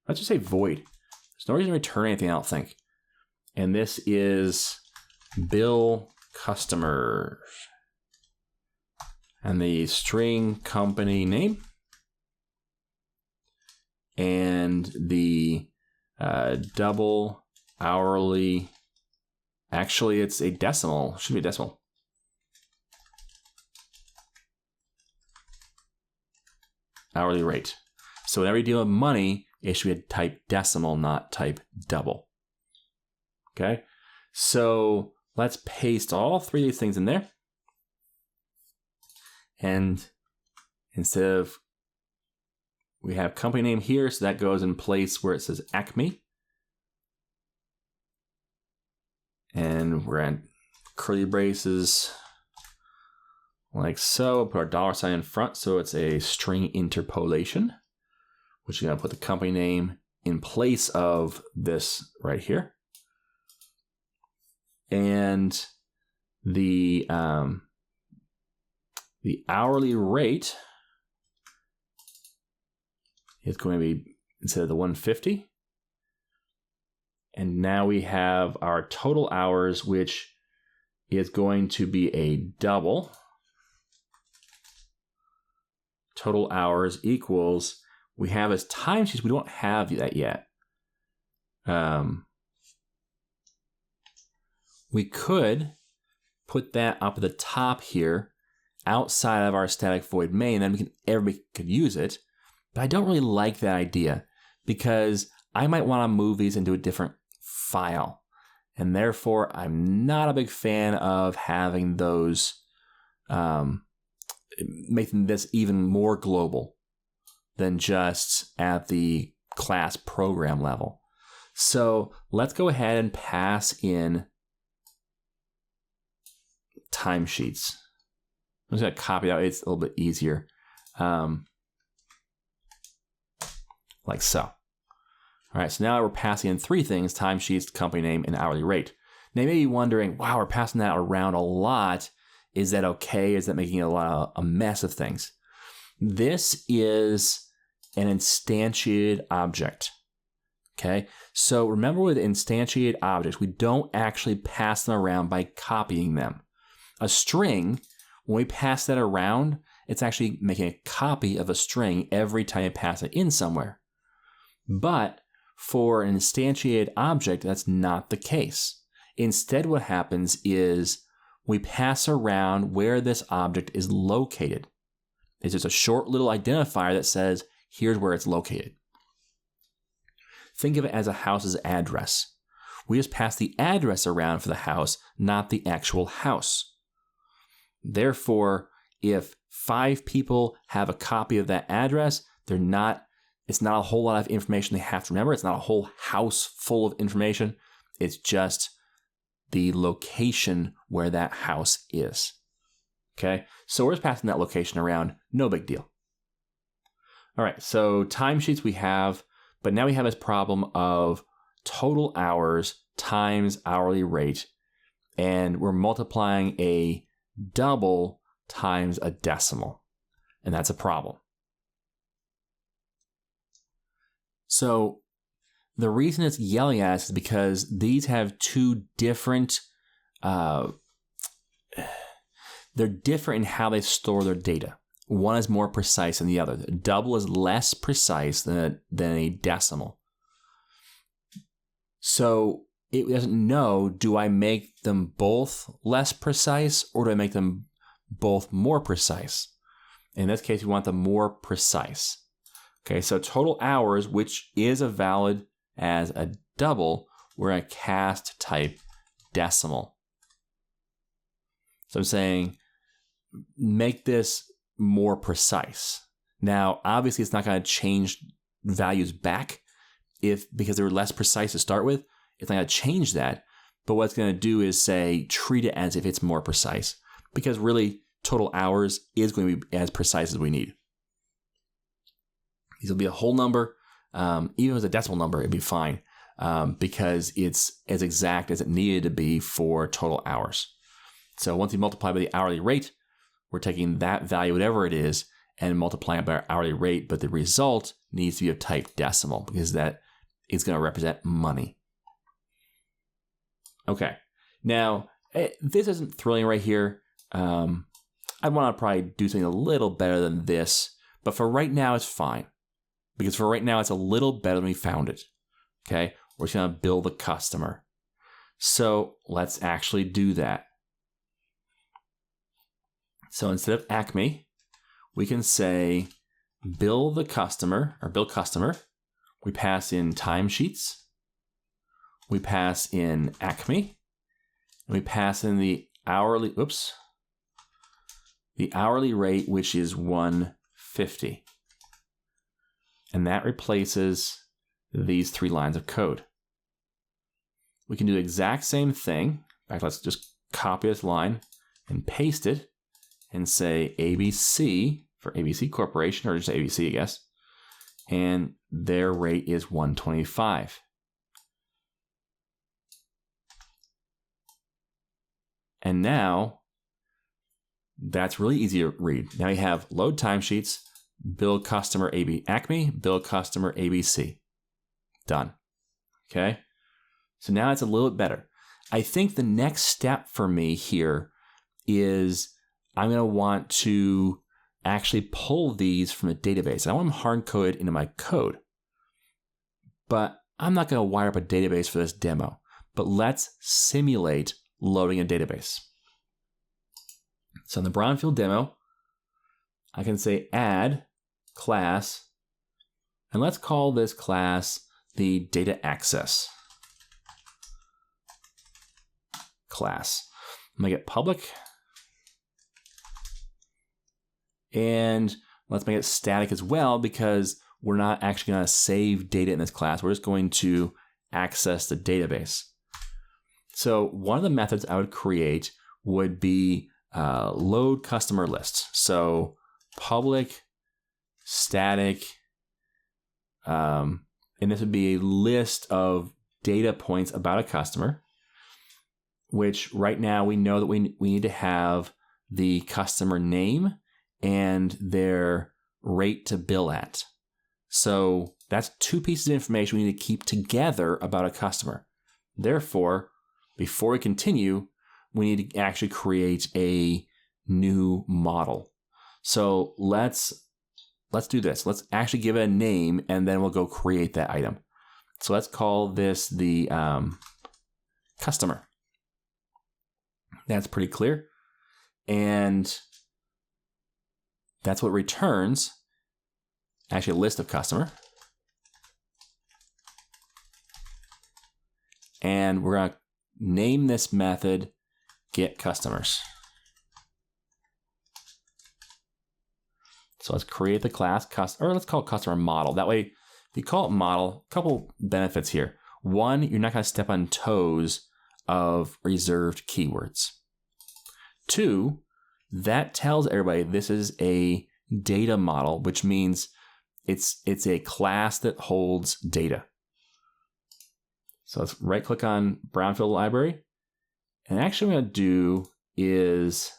let's just say void. There's no reason to return anything, I don't think. And this is bill customers. And the string company name. And the double hourly, actually it's a decimal, should be a decimal. Hourly rate. So whenever you deal with money, it should be type decimal, not type double. Okay, so let's paste all three of these things in there. And instead of, we have company name here, so that goes in place where it says Acme. And we're at curly braces like so. Put our $sign in front so it's a string interpolation, which you're going to put the company name in place of this right here. And the hourly rate is going to be, instead of the 150. And now we have our total hours, which is going to be a double. total hours equals, we have as timesheets, we don't have that yet. We could put that up at the top here outside of our static void main, then everybody could use it. But I don't really like that idea because I might want to move these into a different file. And therefore, I'm not a big fan of having those, making this even more global than just at the class program level. So let's go ahead and pass in timesheets. I'm just going to copy out. It's a little bit easier. Like so. All right, so now we're passing in three things: timesheets, company name, and hourly rate. Now you may be wondering, wow, we're passing that around a lot. Is that okay? Is that making a mess of things? This is an instantiated object. Okay, so remember with instantiated objects, we don't actually pass them around by copying them. A string, when we pass that around, it's actually making a copy of a string every time you pass it in somewhere. But for an instantiated object, that's not the case. Instead, what happens is we pass around where this object is located. It's just a short little identifier that says, here's where it's located. Think of it as a house's address. We just pass the address around for the house, not the actual house. Therefore, if 5 people have a copy of that address, it's not a whole lot of information they have to remember. It's not a whole house full of information. It's just the location where that house is. Okay, so we're just passing that location around. No big deal. All right, so timesheets we have, but now we have this problem of total hours times hourly rate, and we're multiplying a double times a decimal, and that's a problem. So the reason it's yelling at us is because these have two different, they're different in how they store their data. One is more precise than the other. A double is less precise than a decimal. So it doesn't know, do I make them both less precise or do I make them both more precise? In this case, we want them more precise. Okay, so total hours, which is a valid as a double, we're going to cast type decimal. So I'm saying make this more precise. Now, obviously, it's not going to change values back because they were less precise to start with. It's not going to change that. But what it's going to do is say treat it as if it's more precise, because really total hours is going to be as precise as we need. These will be a whole number. Even if it's a decimal number, it'd be fine because it's as exact as it needed to be for total hours. So once you multiply by the hourly rate, we're taking that value, whatever it is, and multiplying it by our hourly rate, but the result needs to be of type decimal because that is going to represent money. Okay, now this isn't thrilling right here. I want to probably do something a little better than this, but for right now, it's fine. Because for right now, it's a little better than we found it. Okay, we're just going to bill the customer. So let's actually do that. So instead of Acme, we can say bill the customer, or bill customer. We pass in timesheets. We pass in Acme. And we pass in the hourly rate, which is $1.50. And that replaces these 3 lines of code. We can do the exact same thing. In fact, let's just copy this line and paste it and say ABC for ABC Corporation, or just ABC, I guess. And their rate is $1.25. And now that's really easy to read. Now you have load timesheets, bill customer Acme, bill customer ABC. Done. Okay. So now it's a little bit better. I think the next step for me here is I'm going to want to actually pull these from the database. I want them hard-coded into my code. But I'm not going to wire up a database for this demo. But let's simulate loading a database. So in the brownfield demo, I can say add class, and let's call this class the data access class. Make it public, and let's make it static as well, because we're not actually going to save data in this class. We're just going to access the database. So one of the methods I would create would be load customer lists. So public static, and this would be a list of data points about a customer, which right now we know that we need to have the customer name and their rate to bill at. So that's two pieces of information we need to keep together about a customer. Therefore, before we continue, we need to actually create a new model. So let's do this. Let's actually give it a name, and then we'll go create that item. So let's call this the customer. That's pretty clear. And that's what returns actually a list of customer. And we're going to name this method get customers. So let's create the class or let's call it customer model. That way, if you call it model, a couple benefits here. One, you're not going to step on toes of reserved keywords. Two, that tells everybody this is a data model, which means it's a class that holds data. So let's right click on brownfield library. And actually what I'm going to do is,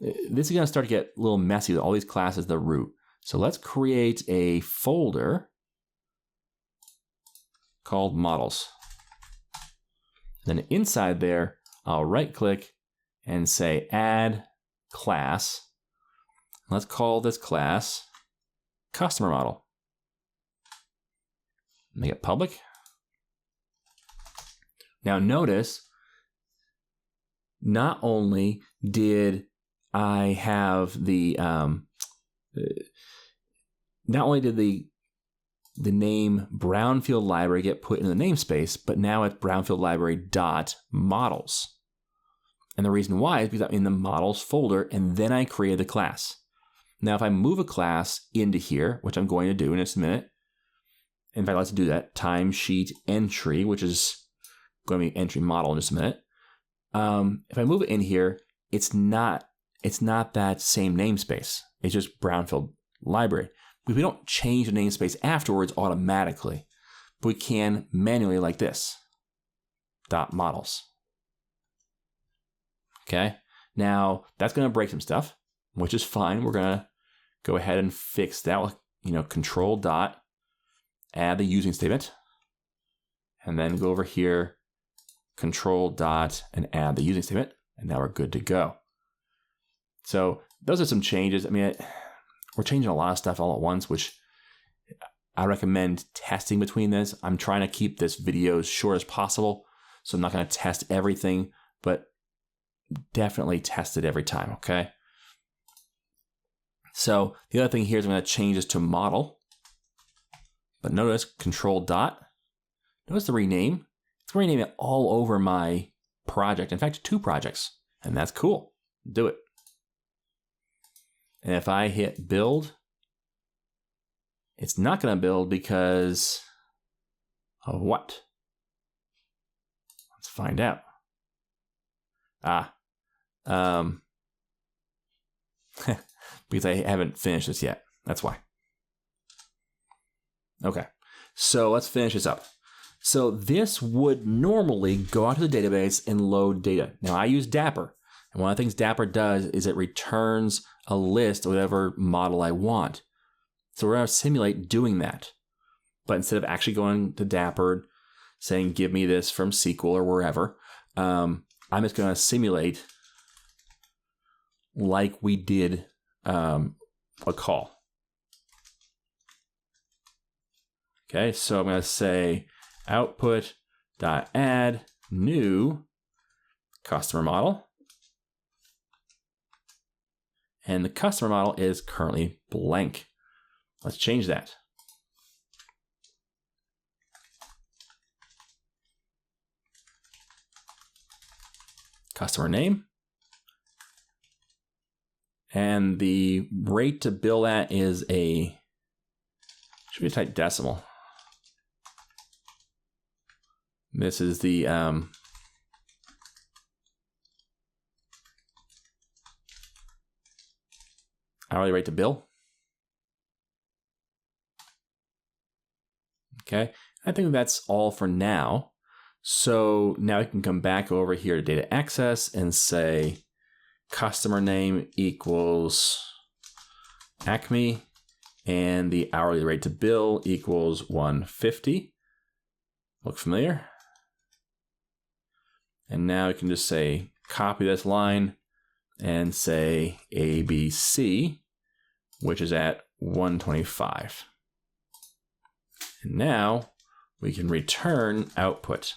this is going to start to get a little messy with all these classes, the root. So let's create a folder called models. Then inside there, I'll right click and say add class. Let's call this class customer model. Make it public. Now notice, not only did I have the the name brownfield library get put in the namespace, but now it's brownfield library dot models. And the reason why is because I'm in the models folder, and then I created the class. Now, if I move a class into here, which I'm going to do in just a minute, in fact, let's do that, timesheet entry, which is going to be entry model in just a minute. If I move it in here, it's not that same namespace. It's just brownfield library. We don't change the namespace afterwards automatically, but we can manually like this, dot models. Okay, now that's going to break some stuff, which is fine. We're going to go ahead and fix that with, control dot, add the using statement, and then go over here, control dot, and add the using statement, and now we're good to go. So those are some changes. I mean, we're changing a lot of stuff all at once, which I recommend testing between this. I'm trying to keep this video as short as possible, so I'm not going to test everything, but definitely test it every time, okay? So the other thing here is I'm going to change this to model, but notice control dot. Notice the rename. It's going to rename it all over my project. In fact, 2 projects, and that's cool. Do it. And if I hit build, it's not going to build because of what? Let's find out. Because I haven't finished this yet. That's why. Okay, so let's finish this up. So this would normally go out to the database and load data. Now I use Dapper. And one of the things Dapper does is it returns a list of whatever model I want. So we're going to simulate doing that. But instead of actually going to Dapper, saying, give me this from SQL or wherever, I'm just going to simulate like we did a call. Okay, so I'm going to say output.add new customer model. And the customer model is currently blank. Let's change that. Customer name. And the rate to bill at is should be a type decimal. This is the hourly rate to bill. Okay, I think that's all for now. So now we can come back over here to data access and say customer name equals Acme and the hourly rate to bill equals 150. Look familiar? And now we can just say copy this line and say ABC, which is at 125. And now we can return output.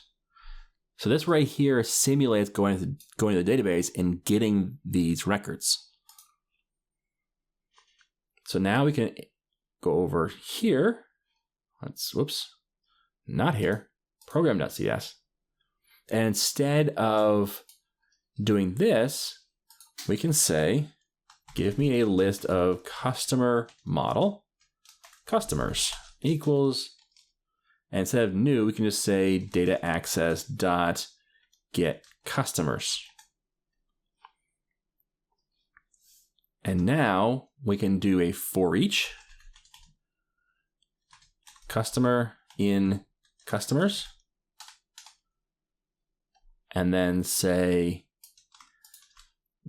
So this right here simulates going to the database and getting these records. So now we can go over here. Not here, program.cs. And instead of doing this, we can say, give me a list of customer model, customers equals, and instead of new, we can just say data access dot get customers. And now we can do a for each customer in customers, and then say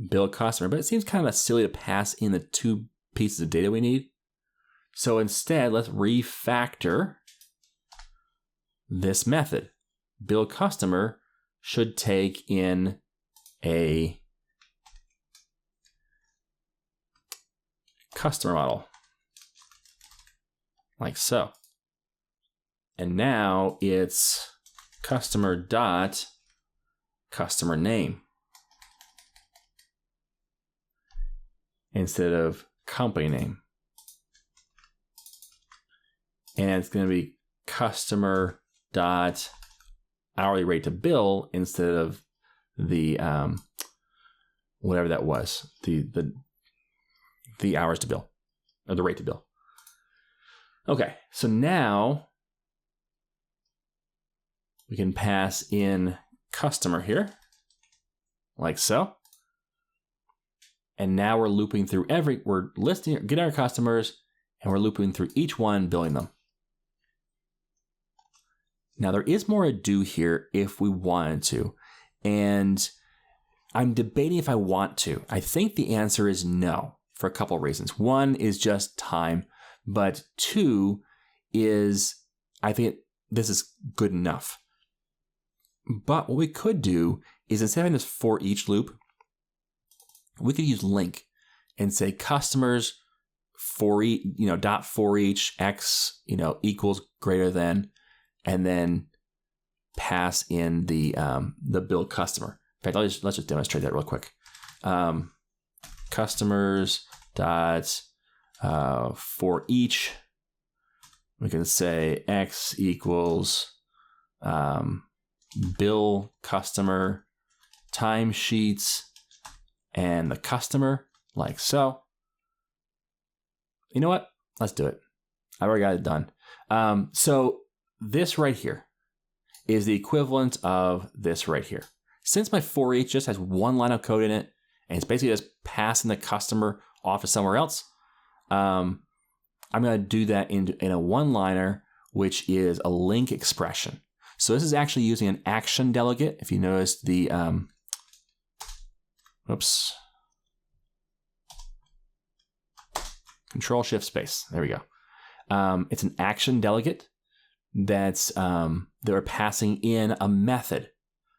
bill customer. But it seems kind of silly to pass in the two pieces of data we need. So instead, let's refactor this method. Bill customer should take in a customer model, like so. And now it's customer dot customer name instead of company name. And it's going to be customer dot hourly rate to bill instead of the whatever that was, the hours to bill, or the rate to bill. Okay, so now we can pass in customer here, like so. And now we're looping through we're listing, getting our customers, and we're looping through each one, billing them. Now there is more to do here if we wanted to, and I'm debating if I want to. I think the answer is no for a couple of reasons. One is just time, but two is I think this is good enough. But what we could do is instead of having this for each loop, we could use link and say customers for each, dot for each x, equals greater than, and then pass in the bill customer. In fact, let's just demonstrate that real quick. Customers dot for each, we can say x equals bill customer timesheets and the customer, like so. You know what? Let's do it. I already got it done. So this right here is the equivalent of this right here. Since my for each just has one line of code in it, and it's basically just passing the customer off to somewhere else, I'm going to do that in a one-liner, which is a link expression. So this is actually using an action delegate. If you notice the, Control Shift Space. There we go. It's an action delegate that's they're passing in a method.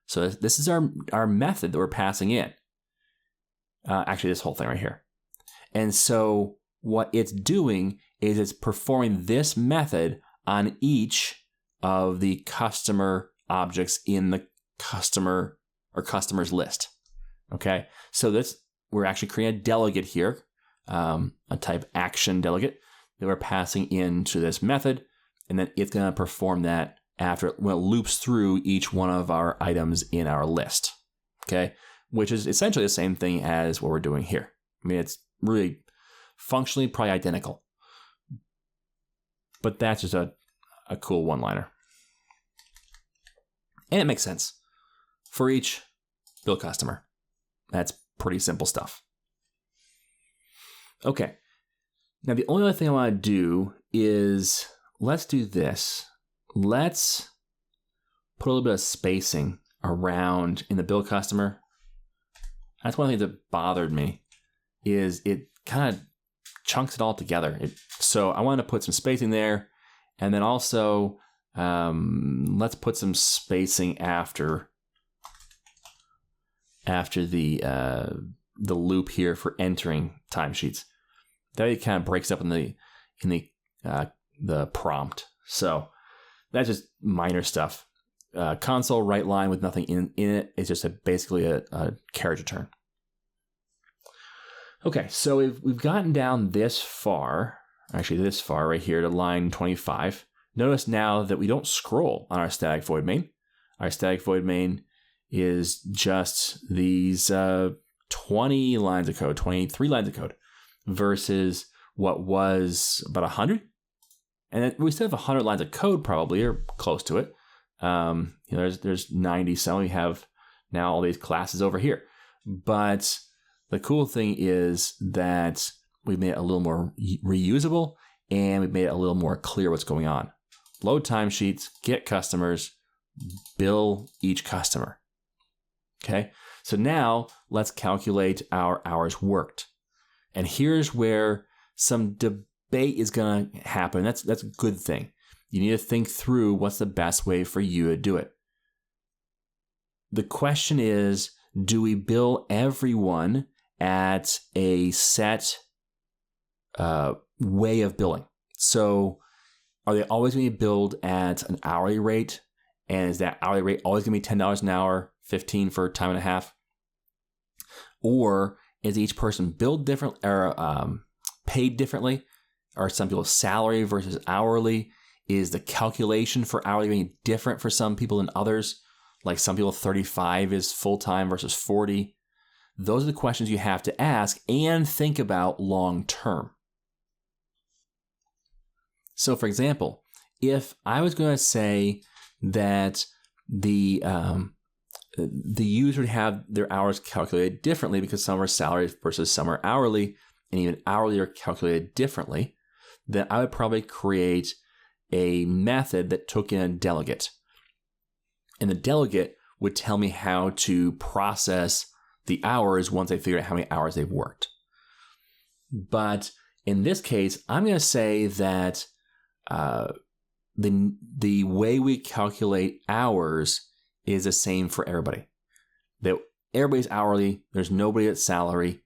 So this is our method that we're passing in. Actually, this whole thing right here. And so what it's doing is it's performing this method on each of the customer objects in the customer or customers list. Okay, so we're actually creating a delegate here, a type action delegate that we're passing into this method, and then it's going to perform that when it loops through each one of our items in our list. Okay, which is essentially the same thing as what we're doing here. I mean, it's really functionally probably identical, but that's just a cool one-liner. And it makes sense for each bill customer. That's pretty simple stuff. Okay. Now, the only other thing I want to do is let's do this. Let's put a little bit of spacing around in the bill customer. That's one of the things that bothered me is it kind of chunks it all together. So I wanted to put some spacing there. And then also, let's put some spacing after the loop here for entering timesheets. That kind of breaks up in the prompt. So that's just minor stuff. Console write line with nothing in it is just basically a carriage return. Okay, so we've gotten down this far right here to line 25. Notice now that we don't scroll on our static void main. Our static void main is just these 20 lines of code, 23 lines of code, versus what was about 100. And we still have 100 lines of code probably, or close to it. There's 90 some. We have now all these classes over here. But the cool thing is that we've made it a little more reusable, and we've made it a little more clear what's going on. Load timesheets, get customers, bill each customer. Okay, so now let's calculate our hours worked. And here's where some debate is going to happen. That's a good thing. You need to think through what's the best way for you to do it. The question is, do we bill everyone at a set way of billing? So are they always going to be billed at an hourly rate? And is that hourly rate always going to be $10 an hour, $15 for time and a half? Or is each person billed different or paid differently? Are some people's salary versus hourly? Is the calculation for hourly being different for some people than others? Like some people, 35 is full-time versus 40. Those are the questions you have to ask and think about long-term. So, for example, if I was going to say that the user would have their hours calculated differently because some are salaried versus some are hourly, and even hourly are calculated differently, then I would probably create a method that took in a delegate. And the delegate would tell me how to process the hours once I figured out how many hours they've worked. But in this case, I'm going to say that the way we calculate hours is the same for everybody. That everybody's hourly, there's nobody at salary,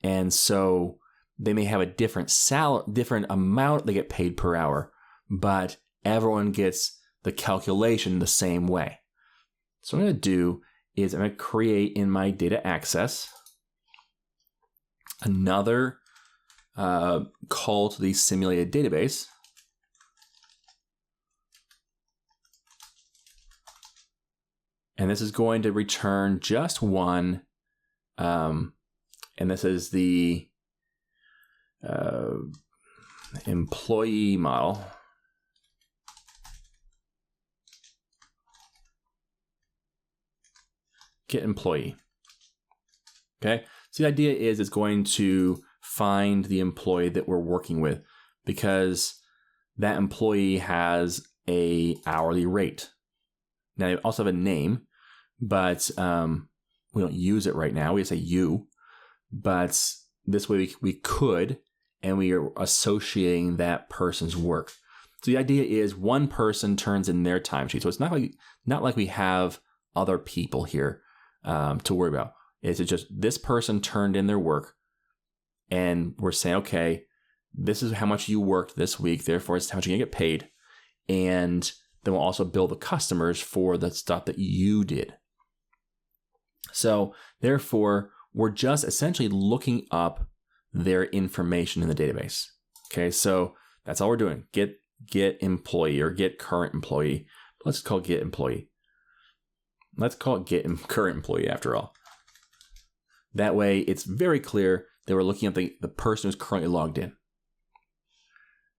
and so they may have a different amount they get paid per hour, but everyone gets the calculation the same way. So what I'm going to do is I'm going to create in my data access another call to the simulated database. And this is going to return just one. And this is the employee model. Get employee. Okay. So the idea is it's going to find the employee that we're working with because that employee has a hourly rate. Now they also have a name, but we don't use it right now. We just say you, but this way we could, and we are associating that person's work. So the idea is one person turns in their timesheet. So it's not like we have other people here to worry about. It's just this person turned in their work, And we're saying, okay, this is how much you worked this week. Therefore, it's how much you're going to get paid. And then we'll also bill the customers for the stuff that you did. So therefore, we're just essentially looking up their information in the database. Okay, so that's all we're doing. Get employee or get current employee. Let's call it get employee. Let's call it get current employee after all. That way, it's very clear that we're looking at the person who's currently logged in.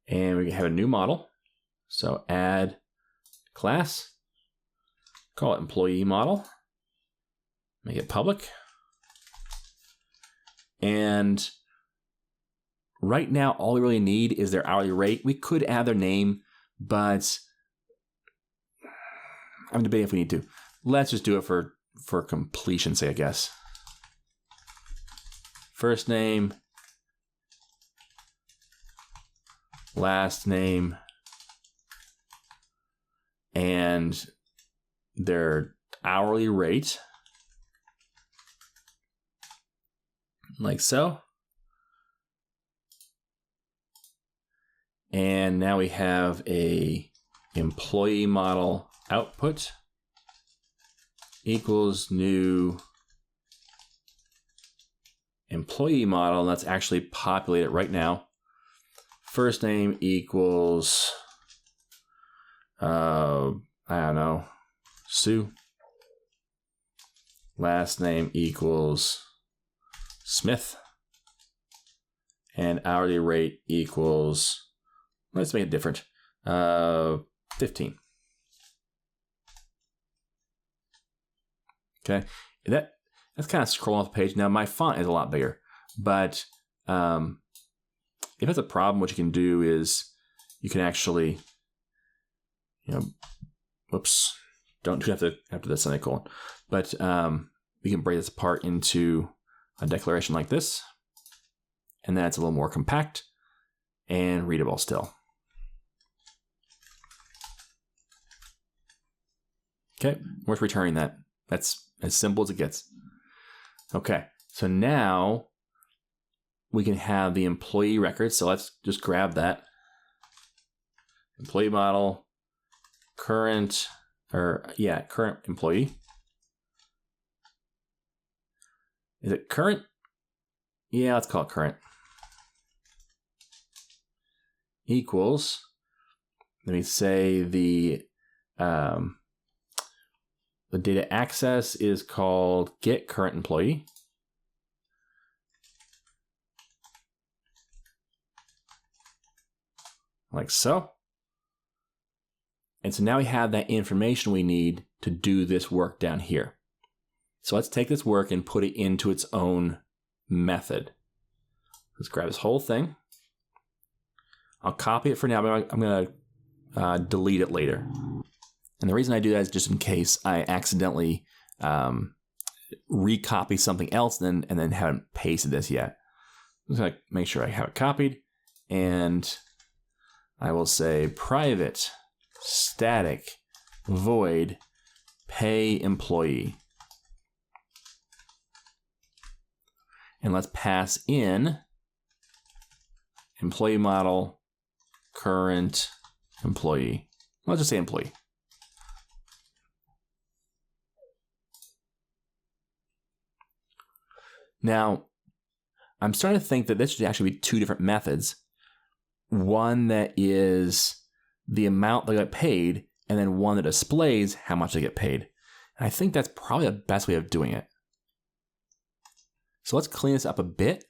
And we have a new model. So add class, call it employee model, make it public. And right now, all we really need is their hourly rate. We could add their name, but I'm debating if we need to. Let's just do it for completion's sake, I guess. First name, last name, and their hourly rate, like so. And now we have a employee model output equals new employee model. And let's actually populate it right now. First name equals, I don't know, Sue. Last name equals Smith. And hourly rate equals, let's make it different, 15. Okay, that's kind of scrolling off the page. Now my font is a lot bigger, but if it's a problem, what you can do is you can actually, whoops, don't do it after the semicolon, but we can break this apart into a declaration like this, and then it's a little more compact and readable still. Okay, worth returning that. That's as simple as it gets. Okay, so now we can have the employee record. So let's just grab that. Employee model, current employee. Is it current? Yeah, let's call it current. Equals, let me say the data access is called get current employee. Like so. And so now we have that information we need to do this work down here. So let's take this work and put it into its own method. Let's grab this whole thing. I'll copy it for now, but I'm going to delete it later. And the reason I do that is just in case I accidentally recopy something else and then haven't pasted this yet. I'm just going to make sure I have it copied. And I will say private static void pay employee. And let's pass in employee model current employee. Let's just say employee. Now, I'm starting to think that this should actually be two different methods. One that is the amount they get paid, and then one that displays how much they get paid. And I think that's probably the best way of doing it. So let's clean this up a bit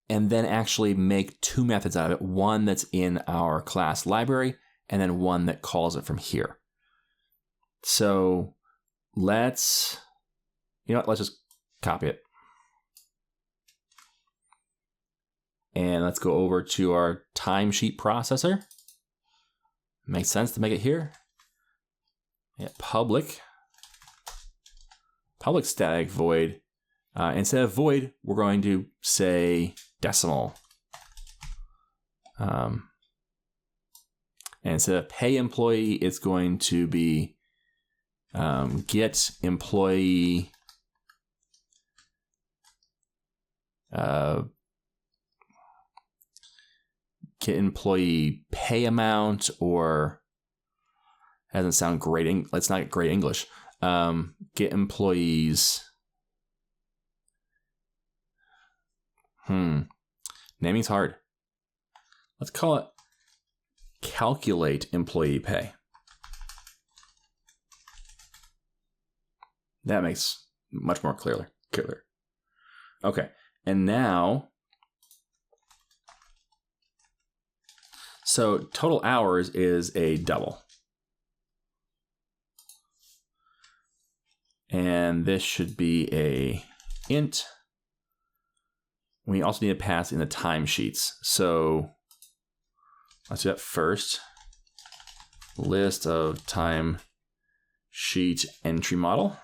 and then actually make two methods out of it. One that's in our class library and then one that calls it from here. So let's just copy it. And let's go over to our timesheet processor. Makes sense to make it here. Yeah, public static void. Instead of void, we're going to say decimal. And instead of pay employee, it's going to be get employee get employee pay amount, or doesn't sound great. Let's not get great English. Get employees. Naming's hard. Let's call it calculate employee pay. That makes much more clearer. Okay, and now, so total hours is a double. And this should be a int. We also need to pass in the timesheets. So let's do that first. List of timesheet entry model.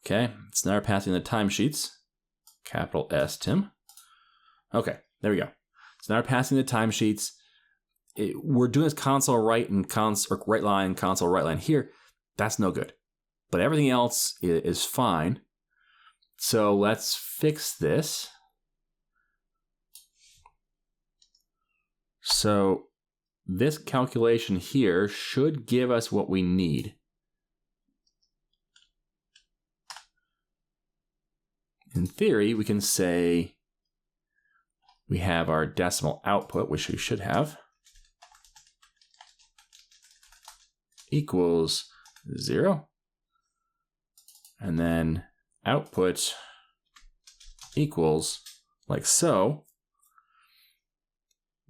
Okay, so now we're passing the timesheets. Capital S, Tim. Okay, there we go. So now we're passing the timesheets. We're doing this console right and console right line, console right line here. That's no good. But everything else is fine. So let's fix this. So this calculation here should give us what we need. In theory, we can say we have our decimal output, which we should have, equals 0. And then output equals like so.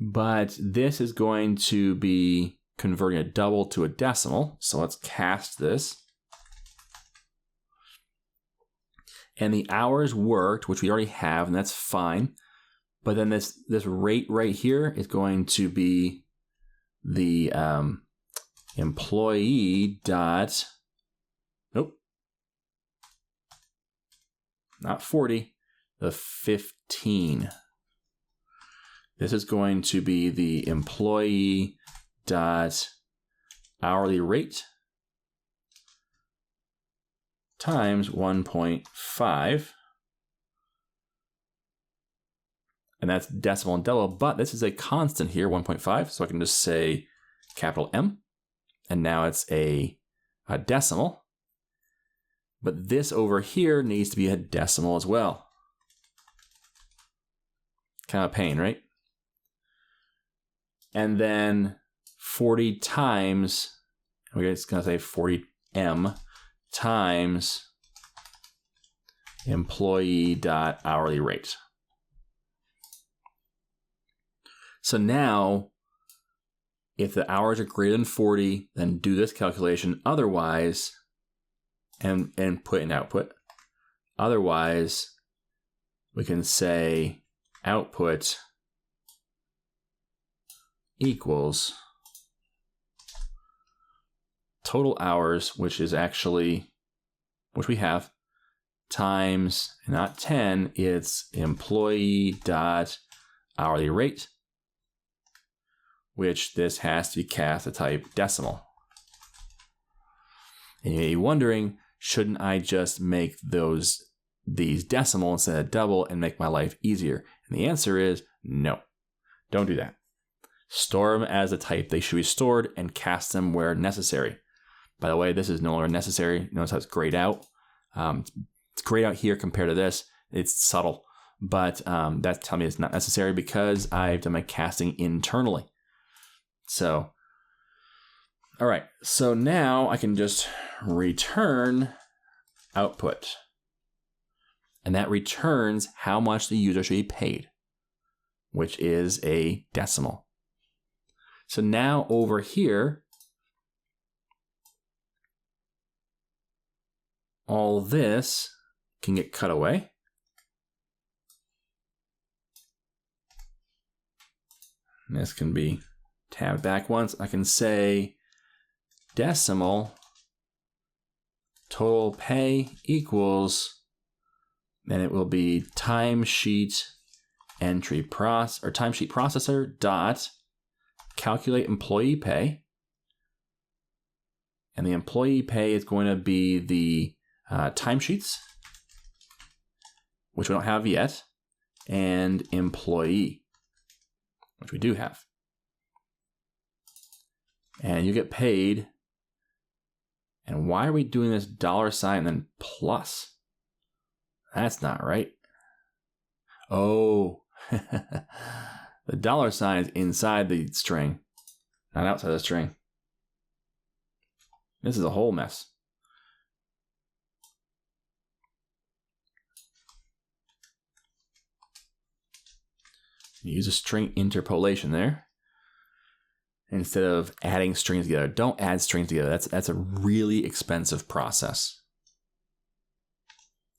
But this is going to be converting a double to a decimal. So let's cast this. And the hours worked, which we already have, and that's fine. But then this rate right here is going to be the employee dot, nope, not 40, the 15. This is going to be the employee dot hourly rate times 1.5. And that's decimal and double, but this is a constant here, 1.5. So I can just say capital M. And now it's a decimal. But this over here needs to be a decimal as well. Kind of a pain, right? And then 40 times, we're just going to say 40M times employee dot hourly rate. So now, if the hours are greater than 40, then do this calculation. Otherwise, and put in output. Otherwise, we can say output equals total hours, which is actually, which we have, times, not 10, it's employee dot hourly rate, which this has to be cast a type decimal. And you may be wondering, shouldn't I just make these decimal instead of double and make my life easier? And the answer is no. Don't do that. Store them as a type they should be stored and cast them where necessary. By the way, this is no longer necessary. Notice how it's grayed out. It's grayed out here compared to this. It's subtle, but that's telling me it's not necessary because I've done my casting internally. So, all right. So now I can just return output. And that returns how much the user should be paid, which is a decimal. So now over here, all this can get cut away. And this can be tabbed back once. I can say decimal total pay equals, then it will be timesheet entry timesheet processor dot calculate employee pay. And the employee pay is going to be the timesheets. which we don't have yet, and employee, which we do have. And you get paid. And why are we doing this $sign and then plus? That's not right. Oh, the $sign is inside the string, not outside the string. This is a whole mess. Use a string interpolation there instead of adding strings together. Don't add strings together. That's a really expensive process.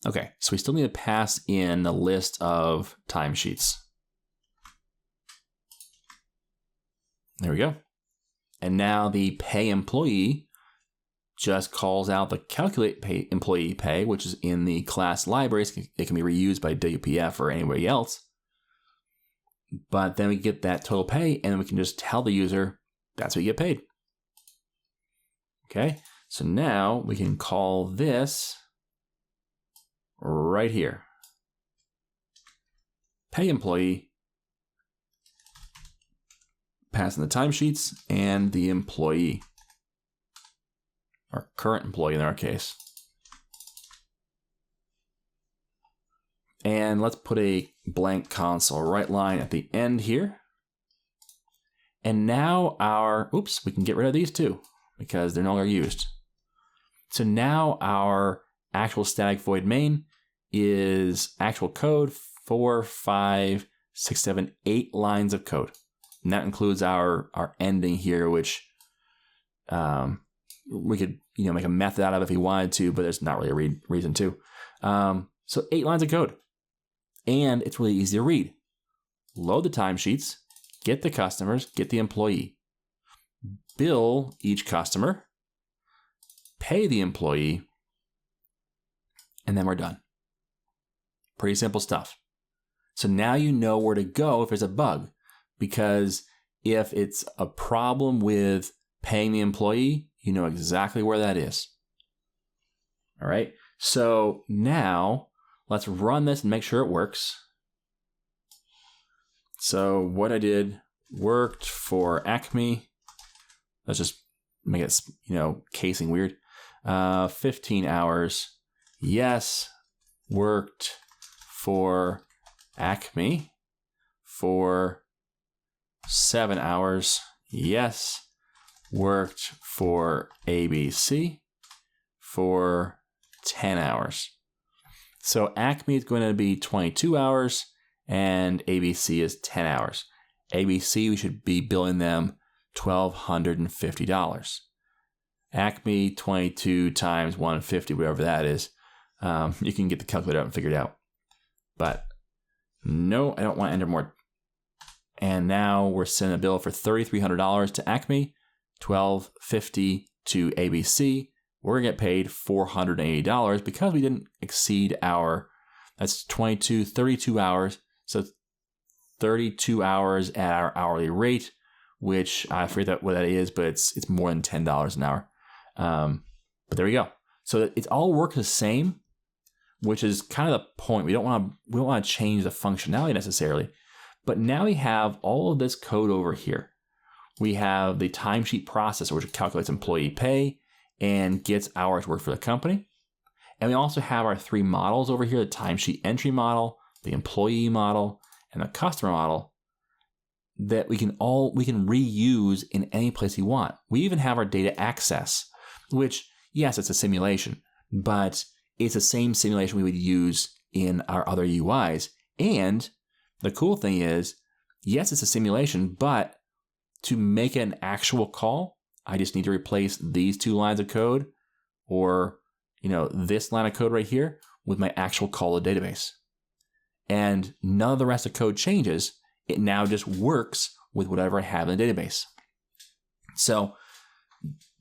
Okay, so we still need to pass in the list of timesheets. There we go. And now the pay employee just calls out the calculate pay employee pay, which is in the class libraries. It can be reused by WPF or anybody else. But then we get that total pay, and we can just tell the user that's what you get paid. Okay, so now we can call this right here. Pay employee, pass in the timesheets, and the employee, our current employee in our case. And let's put a blank console write line at the end here. And now we can get rid of these two because they're no longer used. So now our actual static void main is actual code 4, 5, 6, 7, 8 lines of code. And that includes our ending here, which we could make a method out of if we wanted to, but there's not really a reason to. So 8 lines of code. And it's really easy to read. Load the timesheets, get the customers, get the employee. Bill each customer, pay the employee, and then we're done. Pretty simple stuff. So now you know where to go if there's a bug. Because if it's a problem with paying the employee, you know exactly where that is. All right. So now let's run this and make sure it works. So what I did worked for Acme. Let's just make it, casing weird. 15 hours. Yes. Worked for Acme for 7 hours. Yes. Worked for ABC for 10 hours. So Acme is going to be 22 hours and ABC is 10 hours. ABC, we should be billing them $1,250. Acme, 22 times 150, whatever that is. You can get the calculator out and figure it out. But no, I don't want to enter more. And now we're sending a bill for $3,300 to Acme, $1,250 to ABC. We're going to get paid $480 because we didn't exceed that's 32 hours. So 32 hours at our hourly rate, which I forget what that is, but it's more than $10 an hour. But there we go. So it all works the same, which is kind of the point. We don't want to change the functionality necessarily. But now we have all of this code over here. We have the timesheet processor, which calculates employee pay and gets hours worked for the company. And we also have our 3 models over here, the timesheet entry model, the employee model, and the customer model that we can reuse in any place we want. We even have our data access, which, yes, it's a simulation, but it's the same simulation we would use in our other UIs. And the cool thing is, yes, it's a simulation, but to make an actual call, I just need to replace these 2 lines of code or, this line of code right here with my actual call to database. And none of the rest of code changes. It now just works with whatever I have in the database. So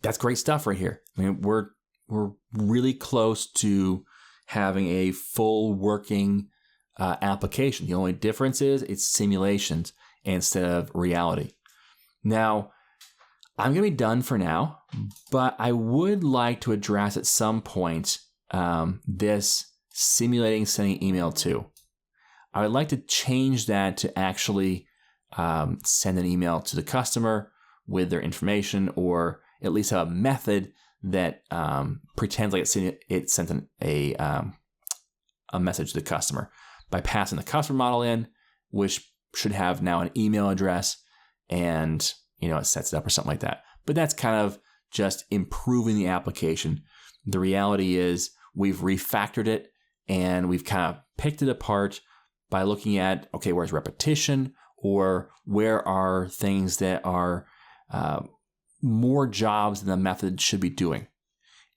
that's great stuff right here. I mean, we're really close to having a full working application. The only difference is it's simulations instead of reality. Now, I'm going to be done for now, but I would like to address at some point this simulating sending email to. I would like to change that to actually send an email to the customer with their information, or at least have a method that pretends like it sent a message to the customer by passing the customer model in, which should have now an email address, and it sets it up or something like that. But that's kind of just improving the application. The reality is we've refactored it, and we've kind of picked it apart by looking at, okay, where's repetition, or where are things that are more jobs than the method should be doing.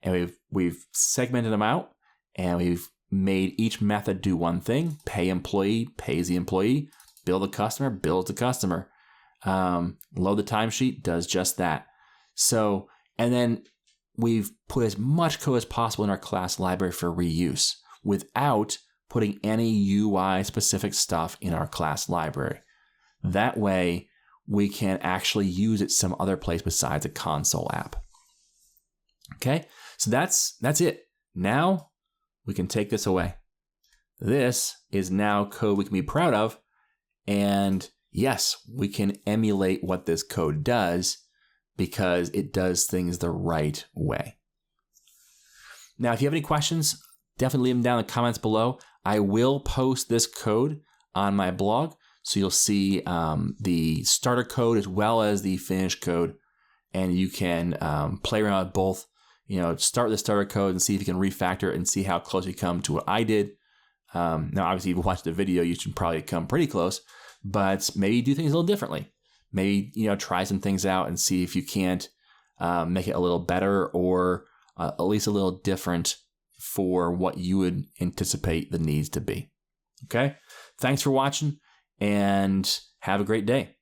And we've segmented them out, and we've made each method do one thing. Pay employee, pays the employee. Bill the customer, bills the customer. Load the timesheet, does just that. So, and then we've put as much code as possible in our class library for reuse without putting any UI specific stuff in our class library. That way, we can actually use it some other place besides a console app. Okay, so that's it. Now we can take this away. This is now code we can be proud of. And yes, we can emulate what this code does because it does things the right way. Now, if you have any questions, definitely leave them down in the comments below. I will post this code on my blog, so you'll see the starter code as well as the finished code, and you can play around with both. Start with the starter code and see if you can refactor it and see how close you come to what I did. Now, obviously, if you watch the video, you should probably come pretty close, but maybe do things a little differently. Maybe, try some things out and see if you can't make it a little better, or at least a little different for what you would anticipate the needs to be. Okay? Thanks for watching, and have a great day.